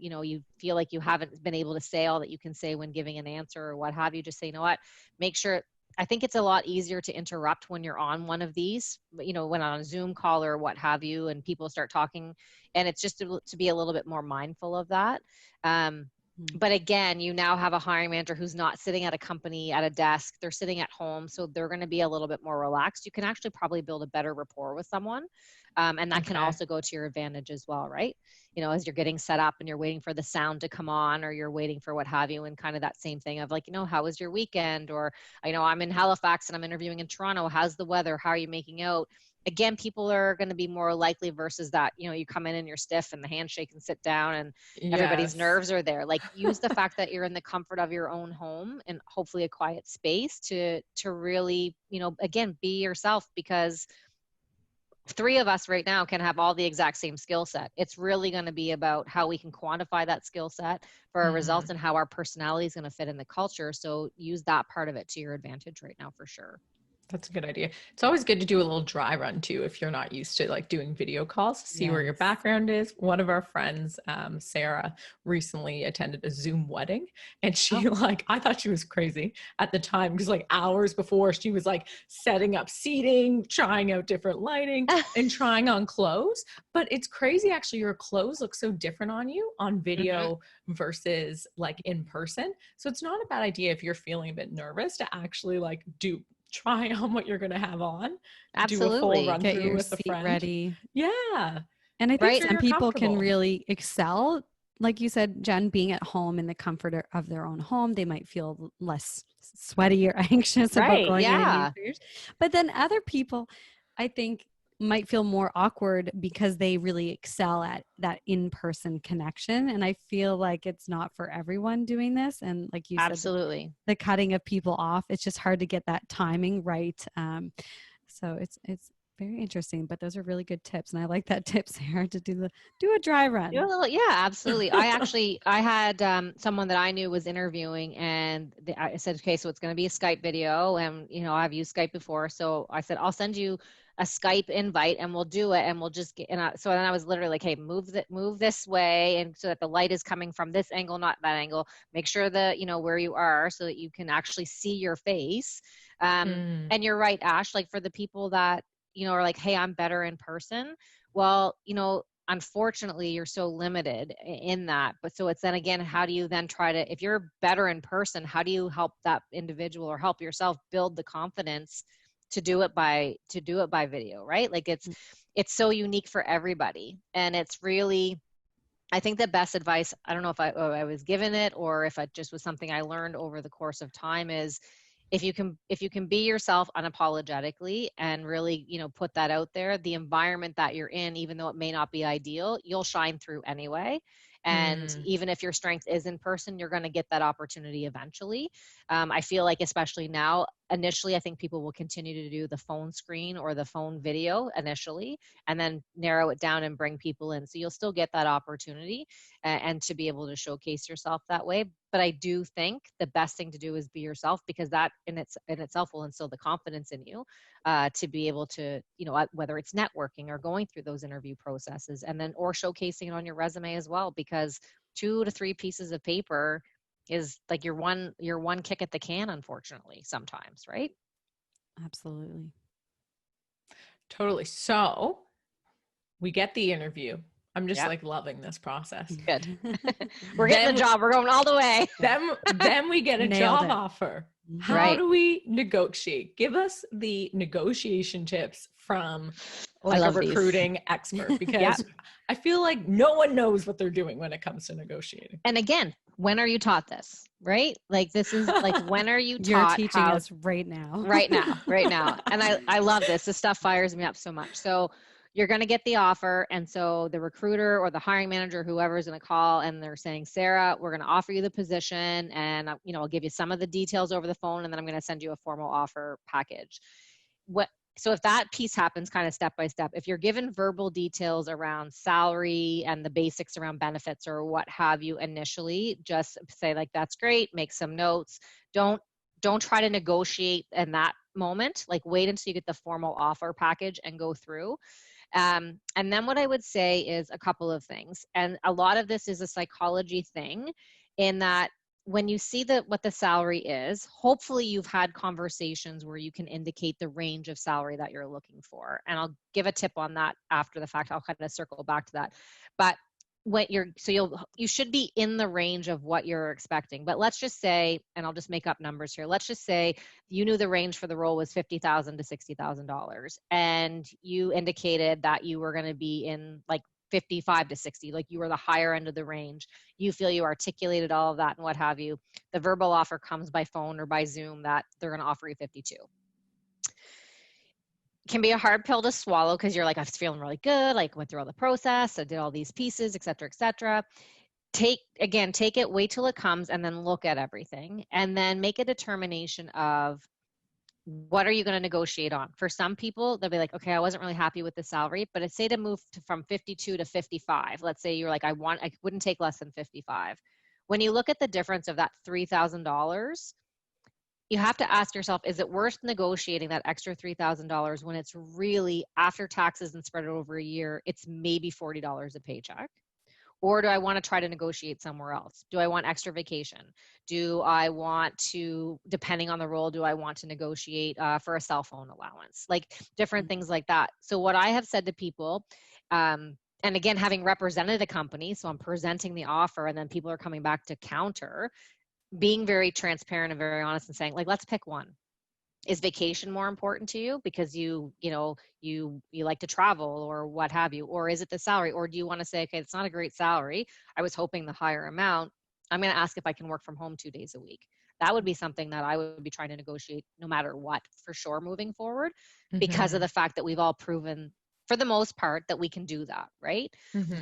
feel like you haven't been able to say all that you can say when giving an answer or what have you, just say, you know what, make sure. I think it's a lot easier to interrupt when you're on one of these, when on a Zoom call or what have you, and people start talking, and it's just to be a little bit more mindful of that. But again, you now have a hiring manager who's not sitting at a company at a desk, they're sitting at home, so they're going to be a little bit more relaxed. You can actually probably build a better rapport with someone. And that can also go to your advantage as well, right? As you're getting set up and you're waiting for the sound to come on, or you're waiting for what have you, and kind of that same thing of like, how was your weekend? Or, I'm in Halifax and I'm interviewing in Toronto. How's the weather? How are you making out? Again, people are going to be more likely versus that, you come in and you're stiff and the handshake and sit down and everybody's nerves are there. Like, use the fact that you're in the comfort of your own home and hopefully a quiet space to really, again, be yourself, because 3 of us right now can have all the exact same skill set. It's really going to be about how we can quantify that skill set for our results and how our personality is going to fit in the culture. So use that part of it to your advantage right now, for sure. That's a good idea. It's always good to do a little dry run too if you're not used to like doing video calls, see where your Yes. background is. One of our friends, Sarah, recently attended a Zoom wedding, and she like, I thought she was crazy at the time because like hours before she was like setting up seating, trying out different lighting and trying on clothes. But it's crazy actually, your clothes look so different on you on video versus like in person. So it's not a bad idea if you're feeling a bit nervous to actually like try on what you're going to have on, do a full Absolutely. run Get through your with a seat friend. ready. Yeah. And I Make think Right. sure some you're people can comfortable. really excel, like you said, Jen, being at home in the comfort of their own home. They might feel less sweaty or anxious about Right. going in and getting Yeah. interviews. But then other people, I think, might feel more awkward because they really excel at that in-person connection. And I feel like it's not for everyone doing this. And like you said, Absolutely. the cutting of people off, it's just hard to get that timing right. So it's very interesting, but those are really good tips. And I like that tip, Sarah, to do a dry run. Yeah, absolutely. I had someone that I knew was interviewing, and I said, okay, so it's going to be a Skype video, and I've used Skype before, so I said I'll send you a Skype invite, and we'll do it, and we'll just get. So then I was literally like, hey, move this way, and so that the light is coming from this angle, not that angle. Make sure that where you are, so that you can actually see your face. And you're right, Ash. Like for the people that are like, hey, I'm better in person. Well, unfortunately you're so limited in that. But so it's then again, how do you then try to, if you're better in person, how do you help that individual or help yourself build the confidence to do it by video, right? Like it's so unique for everybody. And it's really, I think the best advice, I don't know if I was given it or if it just was something I learned over the course of time, is if you can be yourself unapologetically and really put that out there, the environment that you're in, even though it may not be ideal, you'll shine through anyway. And even if your strength is in person, you're going to get that opportunity eventually. I feel like especially now, initially I think people will continue to do the phone screen or the phone video initially, and then narrow it down and bring people in, so you'll still get that opportunity and to be able to showcase yourself that way. But I do think the best thing to do is be yourself, because that in itself will instill the confidence in you to be able to, whether it's networking or going through those interview processes, and then or showcasing it on your resume as well, because 2 to 3 pieces of paper is like your one kick at the can, unfortunately, sometimes, right? Absolutely. Totally. So we get the interview. I'm just Yep. like loving this process. Good. We're getting the job. We're going all the way. Then we get a Nailed job it. offer. How Right. do we negotiate? Give us the negotiation tips from I like a love these. recruiting expert, because I feel like no one knows what they're doing when it comes to negotiating. And again, when are you taught this, right? Like this is like, when are you You're taught teaching how us right now. right now. And I love this. This stuff fires me up so much. So you're going to get the offer. And so the recruiter or the hiring manager, whoever is going to call, and they're saying, Sarah, we're going to offer you the position. And, I'll give you some of the details over the phone, and then I'm going to send you a formal offer package. So if that piece happens kind of step by step, if you're given verbal details around salary and the basics around benefits or what have you initially, just say like, that's great, make some notes. Don't try to negotiate in that moment. Like wait until you get the formal offer package and go through. And then what I would say is a couple of things. And a lot of this is a psychology thing, in that when you see what the salary is, hopefully you've had conversations where you can indicate the range of salary that you're looking for. And I'll give a tip on that after the fact. I'll kind of circle back to that. But you should be in the range of what you're expecting. But let's just say, and I'll just make up numbers here. Let's just say you knew the range for the role was $50,000 to $60,000, and you indicated that you were going to be in like 55 to 60, like you were the higher end of the range. You feel you articulated all of that and what have you. The verbal offer comes by phone or by Zoom that they're going to offer you 52. Can be a hard pill to swallow, because you're like, I was feeling really good, like went through all the process, I did all these pieces, et cetera, et cetera. Take it, wait till it comes, and then look at everything, and then make a determination of what are you going to negotiate on. For some people, they'll be like, okay, I wasn't really happy with the salary, but I'd say to move from 52 to 55. Let's say you're like, I wouldn't take less than 55. When you look at the difference of that $3,000, you have to ask yourself, is it worth negotiating that extra $3,000 when it's really, after taxes and spread it over a year, it's maybe $40 a paycheck? Or do I want to try to negotiate somewhere else? Do I want extra vacation? Do I want to, depending on the role, do I want to negotiate for a cell phone allowance? Like different things like that. So what I have said to people, and again, having represented a company, so I'm presenting the offer and then people are coming back to counter, being very transparent and very honest and saying, like, let's pick one. Is vacation more important to you because you like to travel or what have you? Or is it the salary? Or do you want to say, okay, it's not a great salary, I was hoping the higher amount, I'm going to ask if I can work from home 2 days a week. That would be something that I would be trying to negotiate no matter what, for sure, moving forward, because of the fact that we've all proven, for the most part, that we can do that, right?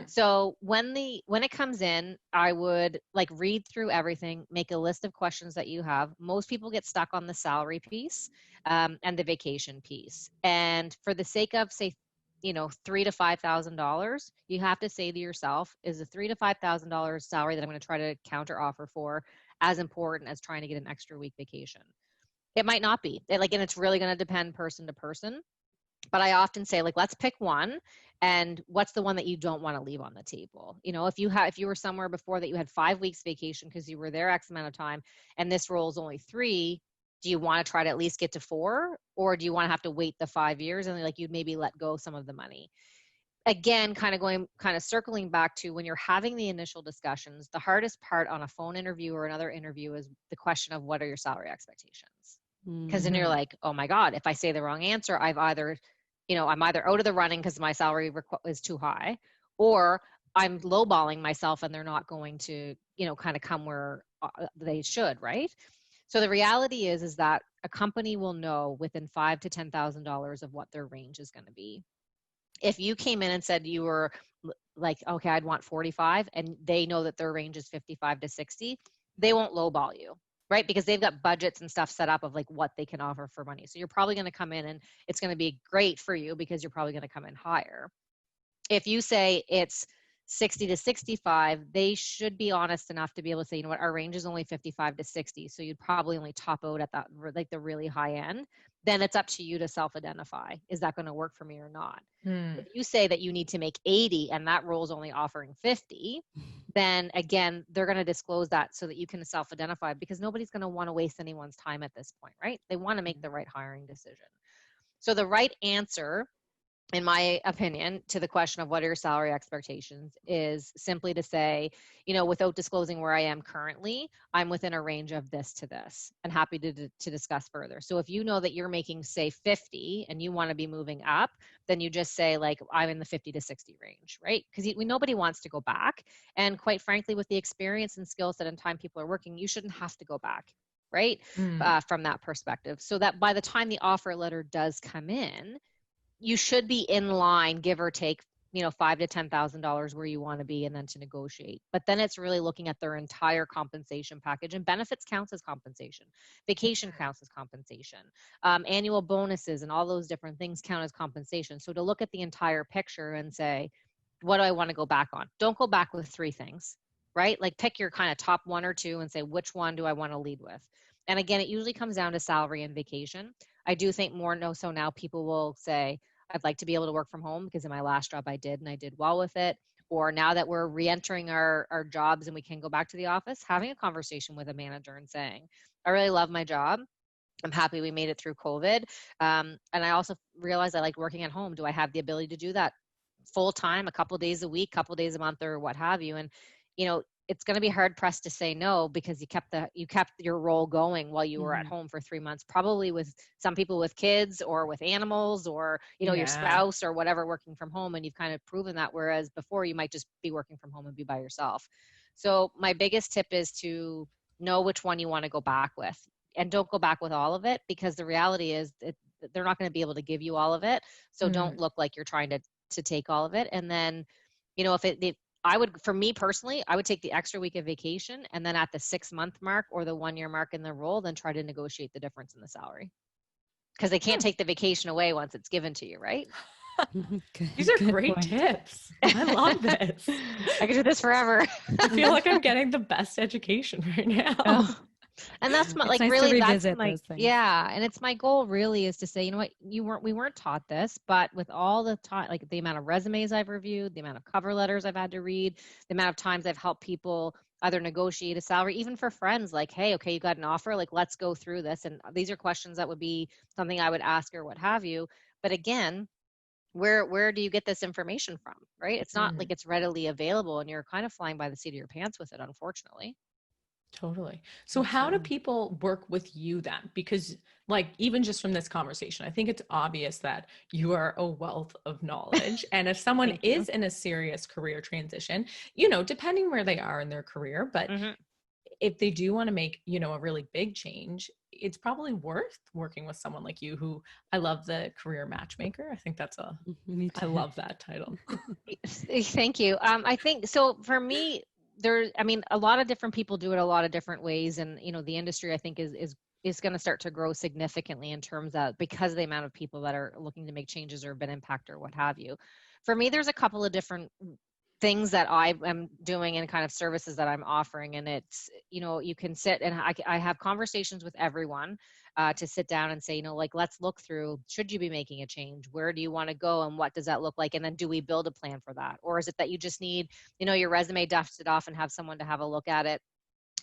So when it comes in, I would like read through everything, make a list of questions that you have. Most people get stuck on the salary piece and the vacation piece. And for the sake of, say, $3,000 to $5,000, you have to say to yourself, is a $3,000 to $5,000 salary that I'm going to try to counter offer for as important as trying to get an extra week vacation? It might not be. And it's really going to depend person to person. But I often say, like, let's pick one, and what's the one that you don't want to leave on the table? If you were somewhere before that you had 5 weeks vacation because you were there X amount of time, and this role is only 3, do you want to try to at least get to 4, or do you want to have to wait the 5 years and you'd maybe let go some of the money? Again, kind of circling back to when you're having the initial discussions, the hardest part on a phone interview or another interview is the question of, what are your salary expectations? Because then you're like, oh my God, if I say the wrong answer, I'm either out of the running because my salary is too high, or I'm lowballing myself and they're not going to, kind of come where they should, right? So the reality is that a company will know within $5,000 to $10,000 of what their range is going to be. If you came in and said you were like, okay, I'd want 45, and they know that their range is 55 to 60, they won't lowball you, right? Because they've got budgets and stuff set up of like what they can offer for money. So you're probably going to come in and it's going to be great for you because you're probably going to come in higher. If you say it's 60 to 65, they should be honest enough to be able to say, you know what, our range is only 55 to 60. So you'd probably only top out at that, like the really high end. Then it's up to you to self-identify. Is that going to work for me or not? If you say that you need to make 80 and that role is only offering 50, then again, they're going to disclose that so that you can self-identify, because nobody's going to want to waste anyone's time at this point, right? They want to make the right hiring decision. So the right answer, in my opinion, to the question of what are your salary expectations is simply to say, without disclosing where I am currently, I'm within a range of this to this, and happy to discuss further. So if you know that you're making, say, 50 and you want to be moving up, then you just say, like, I'm in the 50 to 60 range, right? Because nobody wants to go back. And quite frankly, with the experience and skill set and time people are working, you shouldn't have to go back, right? From that perspective. So that by the time the offer letter does come in, you should be in line, give or take, $5,000 to $10,000 where you want to be, and then to negotiate. But then it's really looking at their entire compensation package, and benefits counts as compensation. Vacation counts as compensation. Annual bonuses and all those different things count as compensation. So to look at the entire picture and say, what do I want to go back on? Don't go back with 3 things, right? Like pick your kind of top 1 or 2 and say, which one do I want to lead with? And again, it usually comes down to salary and vacation. I do think so now people will say, I'd like to be able to work from home because in my last job I did, and I did well with it. Or now that we're re-entering our jobs and we can go back to the office, having a conversation with a manager and saying, I really love my job. I'm happy we made it through COVID. And I also realized I like working at home. Do I have the ability to do that full time, a couple of days a week, couple of days a month, or what have you? And, it's going to be hard pressed to say no, because you kept your role going while you were at home for 3 months, probably with some people with kids or with animals or, your spouse or whatever working from home. And you've kind of proven that. Whereas before you might just be working from home and be by yourself. So my biggest tip is to know which one you want to go back with, and don't go back with all of it, because the reality is that they're not going to be able to give you all of it. So don't look like you're trying to take all of it. And then, for me personally, I would take the extra week of vacation, and then at the 6-month mark or the 1-year mark in the role, then try to negotiate the difference in the salary, because they can't take the vacation away once it's given to you, right? These are great tips. I love this. I could do this forever. I feel like I'm getting the best education right now. Oh. And that's my, It's like, nice to really, that's revisit my, those things. yeah. And it's my goal really is to say, you know what, we weren't taught this, but with all the time, like the amount of resumes I've reviewed, the amount of cover letters I've had to read, the amount of times I've helped people either negotiate a salary, even for friends, like, hey, okay, you got an offer, like, let's go through this. And these are questions that would be something I would ask or what have you. But again, where do you get this information from, right? It's not like it's readily available and you're kind of flying by the seat of your pants with it, unfortunately. Totally. So how do people work with you then? Because like, even just from this conversation, I think it's obvious that you are a wealth of knowledge. And if someone Thank you. is in a serious career transition, depending where they are in their career, but Mm-hmm. if they do want to make, a really big change, it's probably worth working with someone like you, who, I love the career matchmaker. I think Me I too. love that title. Thank you. I think so for me, I mean, a lot of different people do it a lot of different ways. And, the industry I think is going to start to grow significantly in terms of, because of the amount of people that are looking to make changes or been impacted or what have you. For me, there's a couple of different things that I am doing and kind of services that I'm offering. And it's, you can sit and I have conversations with everyone to sit down and say, like, let's look through, should you be making a change? Where do you want to go? And what does that look like? And then do we build a plan for that? Or is it that you just need, your resume dusted off and have someone to have a look at it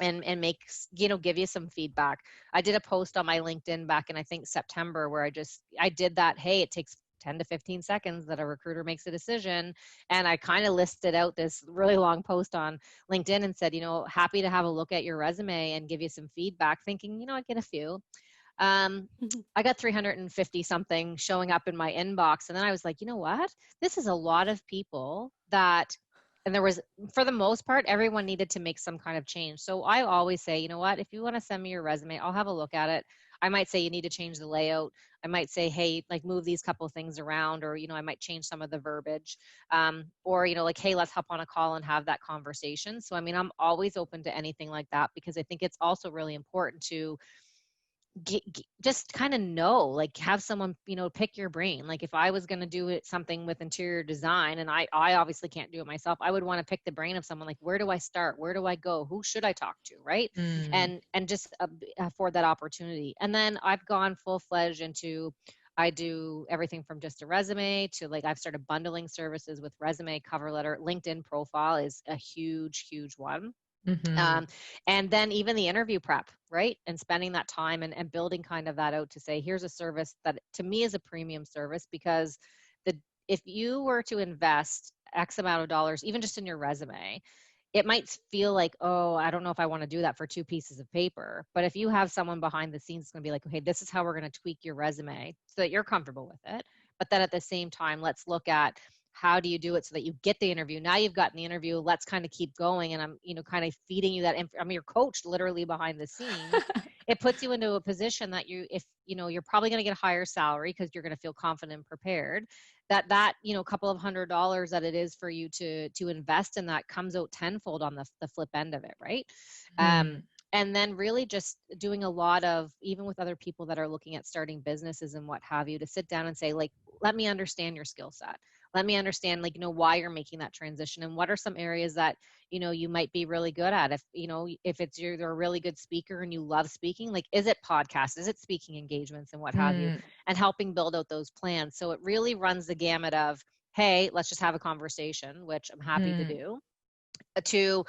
and make, give you some feedback? I did a post on my LinkedIn back in, I think, September, where I did that. Hey, it takes 10 to 15 seconds that a recruiter makes a decision. And I kind of listed out this really long post on LinkedIn and said, happy to have a look at your resume and give you some feedback, thinking, I'd get a few. I got 350 something showing up in my inbox. And then I was like, you know what? This is a lot of people and there was, for the most part, everyone needed to make some kind of change. So I always say, you know what? If you want to send me your resume, I'll have a look at it. I might say you need to change the layout. I might say, hey, like, move these couple things around, or, I might change some of the verbiage. Or, like, hey, let's hop on a call and have that conversation. So, I mean, I'm always open to anything like that, because I think it's also really important to just kind of like, have someone, pick your brain. Like, if I was going to do something with interior design, and I obviously can't do it myself, I would want to pick the brain of someone, like, where do I start? Where do I go? Who should I talk to? Right. And just afford that opportunity. And then I've gone full-fledged into, I do everything from just a resume to, like, I've started bundling services with resume, cover letter. LinkedIn profile is a huge, huge one. And then even the interview prep, right? And spending that time and building kind of that out to say, here's a service that to me is a premium service, because if you were to invest X amount of dollars, even just in your resume, it might feel like, oh, I don't know if I want to do that for 2 pieces of paper. But if you have someone behind the scenes, it's going to be like, okay, this is how we're going to tweak your resume so that you're comfortable with it. But then at the same time, let's look at, how do you do it so that you get the interview? Now you've gotten the interview. Let's kind of keep going. And I'm, kind of feeding you that. I'm your coach literally behind the scenes. It puts you into a position that if you're probably going to get a higher salary because you're going to feel confident and prepared. That couple of $100 that it is for you to invest in that comes out tenfold on the flip end of it, right? And then really just doing a lot of, even with other people that are looking at starting businesses and what have you, to sit down and say, like, let me understand your skill set. Let me understand, like, why you're making that transition, and what are some areas that, you might be really good at. If it's you're a really good speaker and you love speaking, like, is it podcasts? Is it speaking engagements and what have you, and helping build out those plans. So it really runs the gamut of, hey, let's just have a conversation, which I'm happy to do, to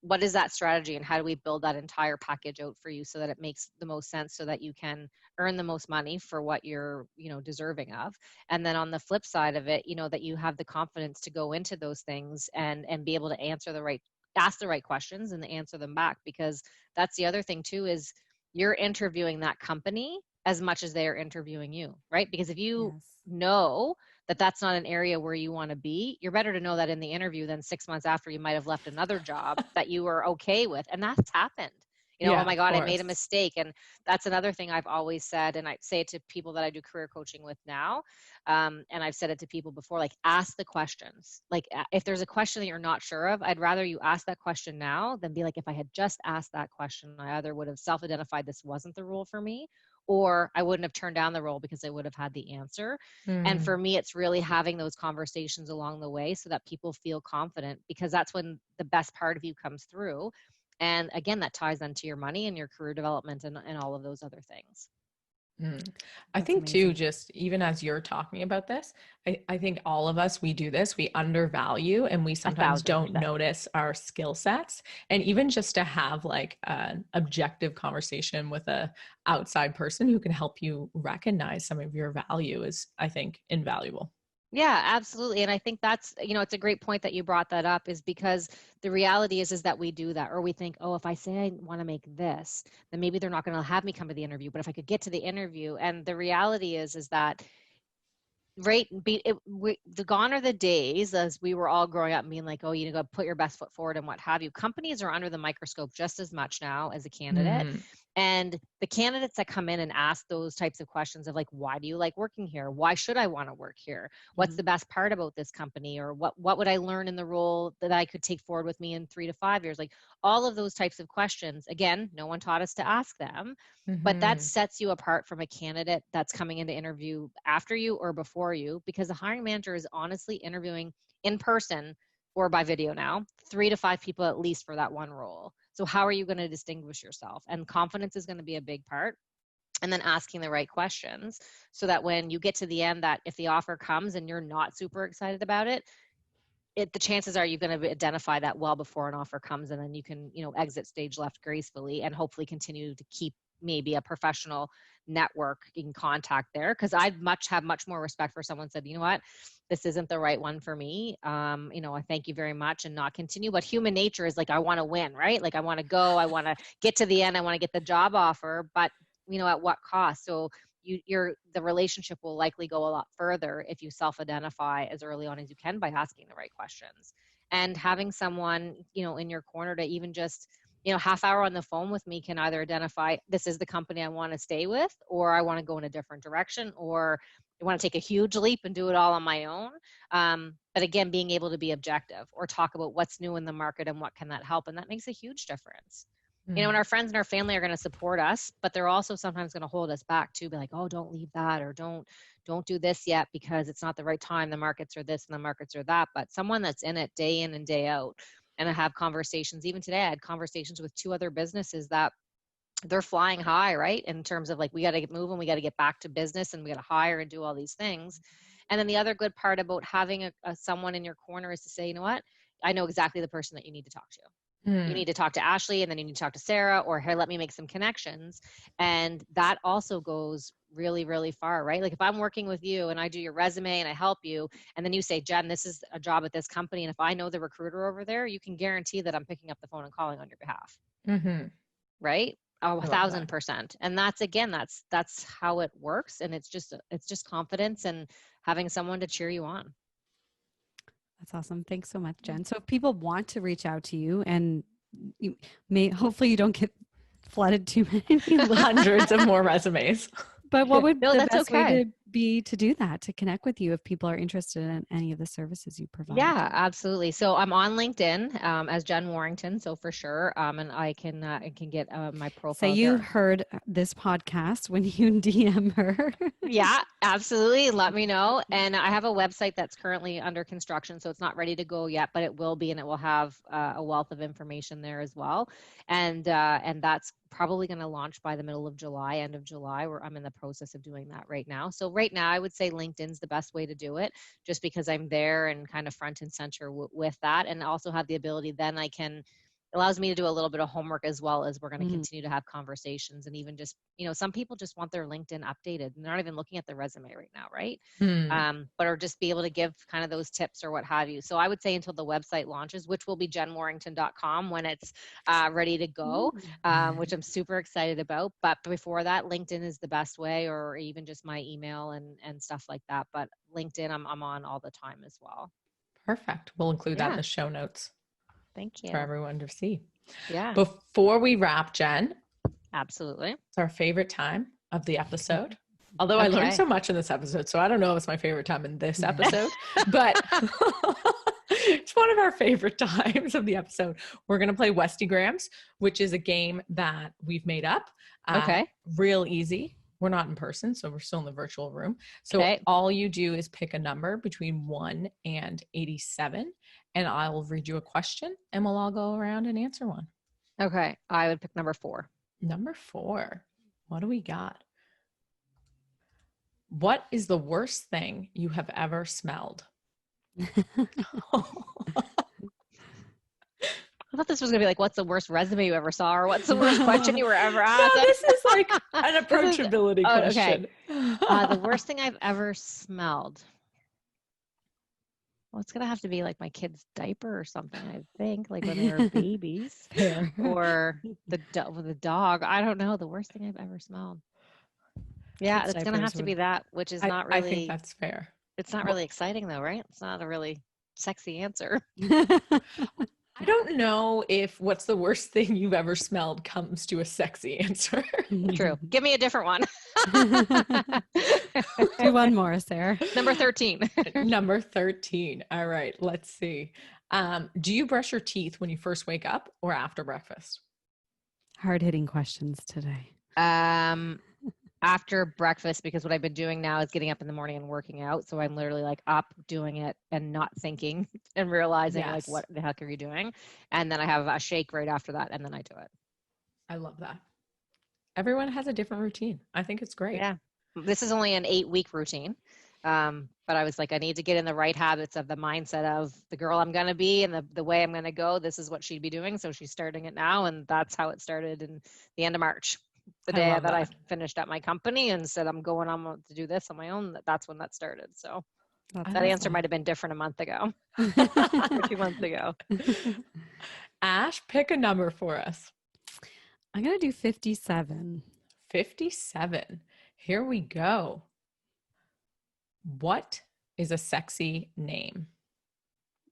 what is that strategy and how do we build that entire package out for you so that it makes the most sense, so that you can earn the most money for what you're, deserving of. And then on the flip side of it, that you have the confidence to go into those things and be able to ask the right questions and answer them back. Because that's the other thing too, is you're interviewing that company as much as they are interviewing you, right? Because if you know that that's not an area where you want to be, you're better to know that in the interview than 6 months after you might have left another job that you were okay with. And that's happened. Oh my God, I made a mistake. And that's another thing I've always said. And I say it to people that I do career coaching with now. And I've said it to people before, like, ask the questions. Like, if there's a question that you're not sure of, I'd rather you ask that question now than be like, if I had just asked that question, I either would have self-identified this wasn't the role for me, or I wouldn't have turned down the role because I would have had the answer. And for me, it's really having those conversations along the way so that people feel confident, because that's when the best part of you comes through. And again, that ties into your money and your career development and all of those other things. I That's think too, amazing. just even as you're talking about this, I think all of us, we do this, we undervalue and we sometimes don't 1,000%. notice our skill sets. And even just to have like an objective conversation with a outside person who can help you recognize some of your value is, I think, invaluable. Yeah, absolutely. And I think that's, it's a great point that you brought that up, is because the reality is that we do that, or we think, oh, if I say I want to make this, then maybe they're not going to have me come to the interview. But if I could get to the interview, and the reality is that the gone are the days as we were all growing up being like, oh, you got to put your best foot forward and what have you. Companies are under the microscope just as much now as a candidate. And the candidates that come in and ask those types of questions of like, why do you like working here? Why should I want to work here? What's the best part about this company? Or what would I learn in the role that I could take forward with me in 3 to 5 years? Like all of those types of questions. Again, no one taught us to ask them, but that sets you apart from a candidate that's coming into interview after you or before you, because the hiring manager is honestly interviewing in person or by video now, 3 to 5 people at least for that one role. So how are you going to distinguish yourself? And confidence is going to be a big part. And then asking the right questions so that when you get to the end, that if the offer comes and you're not super excited about it, the chances are you're going to identify that well before an offer comes, and then you can, exit stage left gracefully and hopefully continue to keep maybe a professional network in contact there. Because I'd have much more respect for someone said, you know what, this isn't the right one for me. I thank you very much, and not continue. But human nature is like, I want to win, right? Like I want to go, I want to get to the end, I want to get the job offer, but at what cost? So the relationship will likely go a lot further if you self-identify as early on as you can by asking the right questions, and having someone, in your corner to even just, half hour on the phone with me can either identify this is the company I want to stay with, or I want to go in a different direction, or I want to take a huge leap and do it all on my own. But again, being able to be objective or talk about what's new in the market and what can that help. And that makes a huge difference. And our friends and our family are going to support us, but they're also sometimes going to hold us back too. Be like, oh, don't leave that, or don't do this yet because it's not the right time. The markets are this and the markets are that. But someone that's in it day in and day out, and I have conversations. Even today, I had conversations with 2 other businesses that they're flying high, right? In terms of like, we got to get moving, we got to get back to business, and we got to hire and do all these things. And then the other good part about having someone in your corner is to say, you know what, I know exactly the person that you need to talk to. You need to talk to Ashley, and then you need to talk to Sarah, or here, let me make some connections. And that also goes really, really far, right? Like if I'm working with you and I do your resume and I help you, and then you say, Jen, this is a job at this company. And if I know the recruiter over there, you can guarantee that I'm picking up the phone and calling on your behalf. Right? Oh, 1,000%. And that's how it works. And it's just confidence and having someone to cheer you on. That's awesome. Thanks so much, Jen. So if people want to reach out to you, and hopefully you don't get flooded too many hundreds of more resumes. But what would the best way to be to do that, to connect with you if people are interested in any of the services you provide? Yeah, absolutely. So I'm on LinkedIn as Jen Warrington. So for sure, and I can get my profile. Say you heard this podcast when you DM her. Yeah, absolutely. Let me know. And I have a website that's currently under construction, so it's not ready to go yet, but it will be, and it will have a wealth of information there as well. And that's probably going to launch by the middle of July, end of July, where I'm in the process of doing that right now. So right now I would say LinkedIn's the best way to do it, just because I'm there and kind of front and center with that. And also have the ability, then allows me to do a little bit of homework as well, as we're going to continue to have conversations. And even just, some people just want their LinkedIn updated, and they're not even looking at the resume right now, right? But or just be able to give kind of those tips or what have you. So I would say until the website launches, which will be jenwarrington.com when it's ready to go, which I'm super excited about. But before that, LinkedIn is the best way, or even just my email and stuff like that. But LinkedIn, I'm on all the time as well. Perfect. We'll include that in the show notes. Thank you. For everyone to see. Yeah. Before we wrap, Jen. Absolutely. It's our favorite time of the episode. Although I learned so much in this episode, so I don't know if it's my favorite time in this episode, but it's one of our favorite times of the episode. We're going to play Westigrams, which is a game that we've made up. Real easy. We're not in person, so we're still in the virtual room. So all you do is pick a number between 1 and 87, and I will read you a question, and we'll all go around and answer one. Okay. I would pick number 4. Number 4. What do we got? What is the worst thing you have ever smelled? I thought this was going to be like, what's the worst resume you ever saw? Or what's the worst question you were ever asked? No, this is like an This is- approachability oh, okay. question. The worst thing I've ever smelled. Well, it's going to have to be like my kid's diaper or something, I think, like when they were babies. Fair. Or the dog. I don't know. The worst thing I've ever smelled. Yeah, Kids' it's going to have diapers to be would- that, which is not I really, think that's fair. it's not really exciting though, right? It's not a really sexy answer. I don't know if what's the worst thing you've ever smelled comes to a sexy answer. True. Give me a different one. Do one more, Sarah. Number 13. Number 13. All right, let's see. Do you brush your teeth when you first wake up or after breakfast? Hard-hitting questions today. After breakfast, because what I've been doing now is getting up in the morning and working out. So I'm literally like up doing it and not thinking and realizing like, Yes. what the heck are you doing? And then I have a shake right after that, and then I do it. I love that. Everyone has a different routine. I think it's great. Yeah. This is only an 8-week routine. But I was like, I need to get in the right habits of the mindset of the girl I'm going to be and the way I'm going to go. This is what she'd be doing. So she's starting it now. And that's how it started in the end of March. The I day love that I that. find at my company and said, I'm going on to do this on my own. That's when that started. So That's that answer awesome. might have been different a month ago or 2 months ago. Ash, pick a number for us. I'm going to do 57. 57. Here we go. What is a sexy name?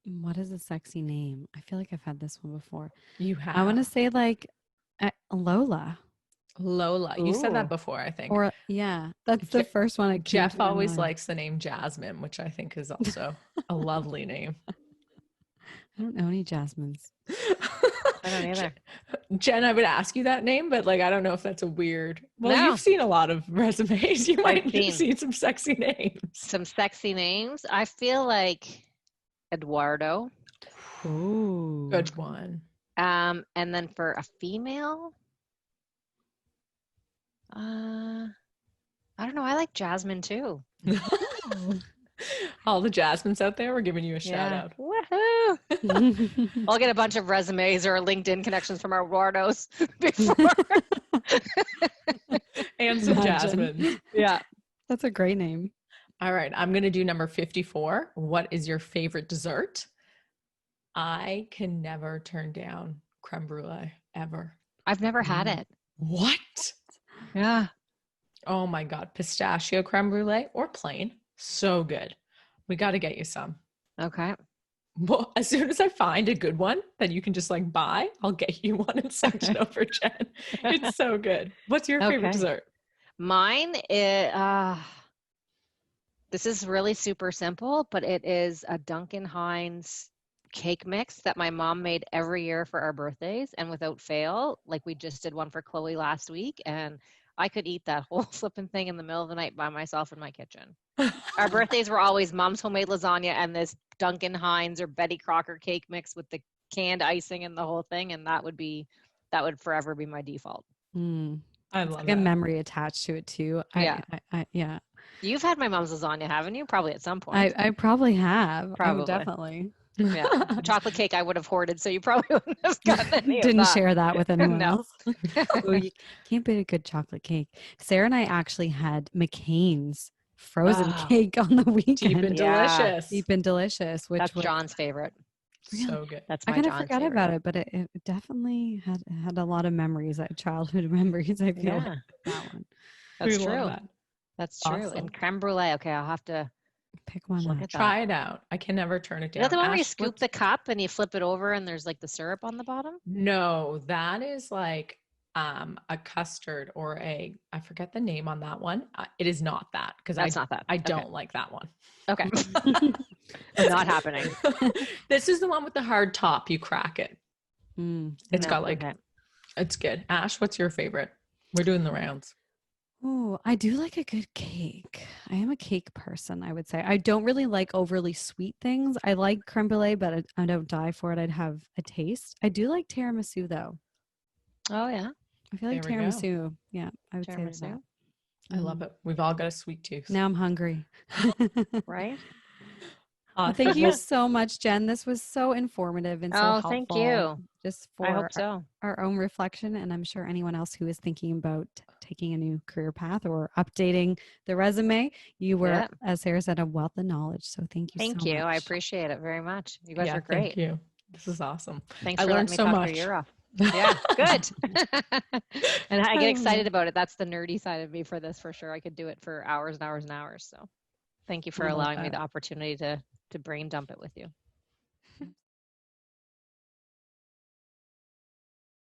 What is a sexy name? I feel like I've had this one before. You have. I want to say like Lola. Lola. You said Ooh. that before, I think. Or yeah, that's the first one. Jeff always likes the name Jasmine, which I think is also a lovely name. I don't know any Jasmines. I don't either. Jen, I would ask you that name, but like I don't know if that's a weird. Well, No. you've seen a lot of resumes. You might I've have seen. seen some sexy names. Some sexy names. I feel like Eduardo. Ooh. Good one. And then for a female, I don't know. I like Jasmine too. All the Jasmines out there, we're giving you a shout out. Woohoo! I'll get a bunch of resumes or LinkedIn connections from our Eduardos before. And some Imagine. Jasmines. Yeah. That's a great name. All right, I'm going to do number 54. What is your favorite dessert? I can never turn down creme brulee ever. I've never had it. What? Yeah. Oh my God. Pistachio creme brulee or plain. So good. We got to get you some. Okay. Well, as soon as I find a good one that you can just like buy, I'll get you one and send it over, Jen. It's so good. What's your favorite Okay. dessert? Mine is, this is really super simple, but it is a Duncan Hines cake mix that my mom made every year for our birthdays. And without fail, like we just did one for Chloe last week. And I could eat that whole flipping thing in the middle of the night by myself in my kitchen. Our birthdays were always mom's homemade lasagna and this Duncan Hines or Betty Crocker cake mix with the canned icing and the whole thing. And that would forever be my default. I love Like that. a memory attached to it too. Yeah. Yeah. You've had my mom's lasagna, haven't you? Probably at some point. I probably have. Probably. Definitely. Yeah. The chocolate cake I would have hoarded, so you probably wouldn't have gotten any of Didn't that. share that with anyone No. else. Oh, you can't beat a good chocolate cake. Sarah and I actually had McCain's frozen Oh. cake on the weekend. Deep and Yeah. delicious. Deep and delicious, which That's was, John's favorite. So good. That's I my kind of John's forgot favorite. about it, but it definitely had a lot of memories, childhood memories. I feel Yeah, like, that one. that's We love true. that. That's true. Awesome. And creme brulee. Okay, I'll have to Pick one look up. at that. Try it out. I can never turn it Is down. that the one where you Ash, scoop what's- the cup and you flip it over and there's like the syrup on the bottom? No, that is like a custard or I forget the name on that one. It is not that because That's not that. I Okay. don't like that one. Okay. Not happening. This is the one with the hard top. You crack it. It's No, got like, okay. it's good. Ash, what's your favorite? We're doing the rounds. Oh, I do like a good cake. I am a cake person, I would say. I don't really like overly sweet things. I like creme brulee, but I don't die for it. I'd have a taste. I do like tiramisu though. Oh yeah. I feel like There we go. tiramisu. Yeah, I would say Tiramisu. that. I love it. We've all got a sweet tooth. Now I'm hungry. Right? Well, thank you Well, so much, Jen. This was so informative and so Oh, helpful. thank you. Just I for hope so. our own reflection. And I'm sure anyone else who is thinking about taking a new career path or updating the resume, you were, Yeah. as Sarah said, a wealth of knowledge. So thank you Thank so you. much. I appreciate it very much. You guys yeah, are great. thank you. This is awesome. Thanks I for learned letting me so talk much. your ear off. Yeah, good. And I get excited Oh. about it. That's the nerdy side of me for this for sure. I could do it for hours and hours and hours. So thank you for I love allowing me that. the opportunity to brain dump it with you.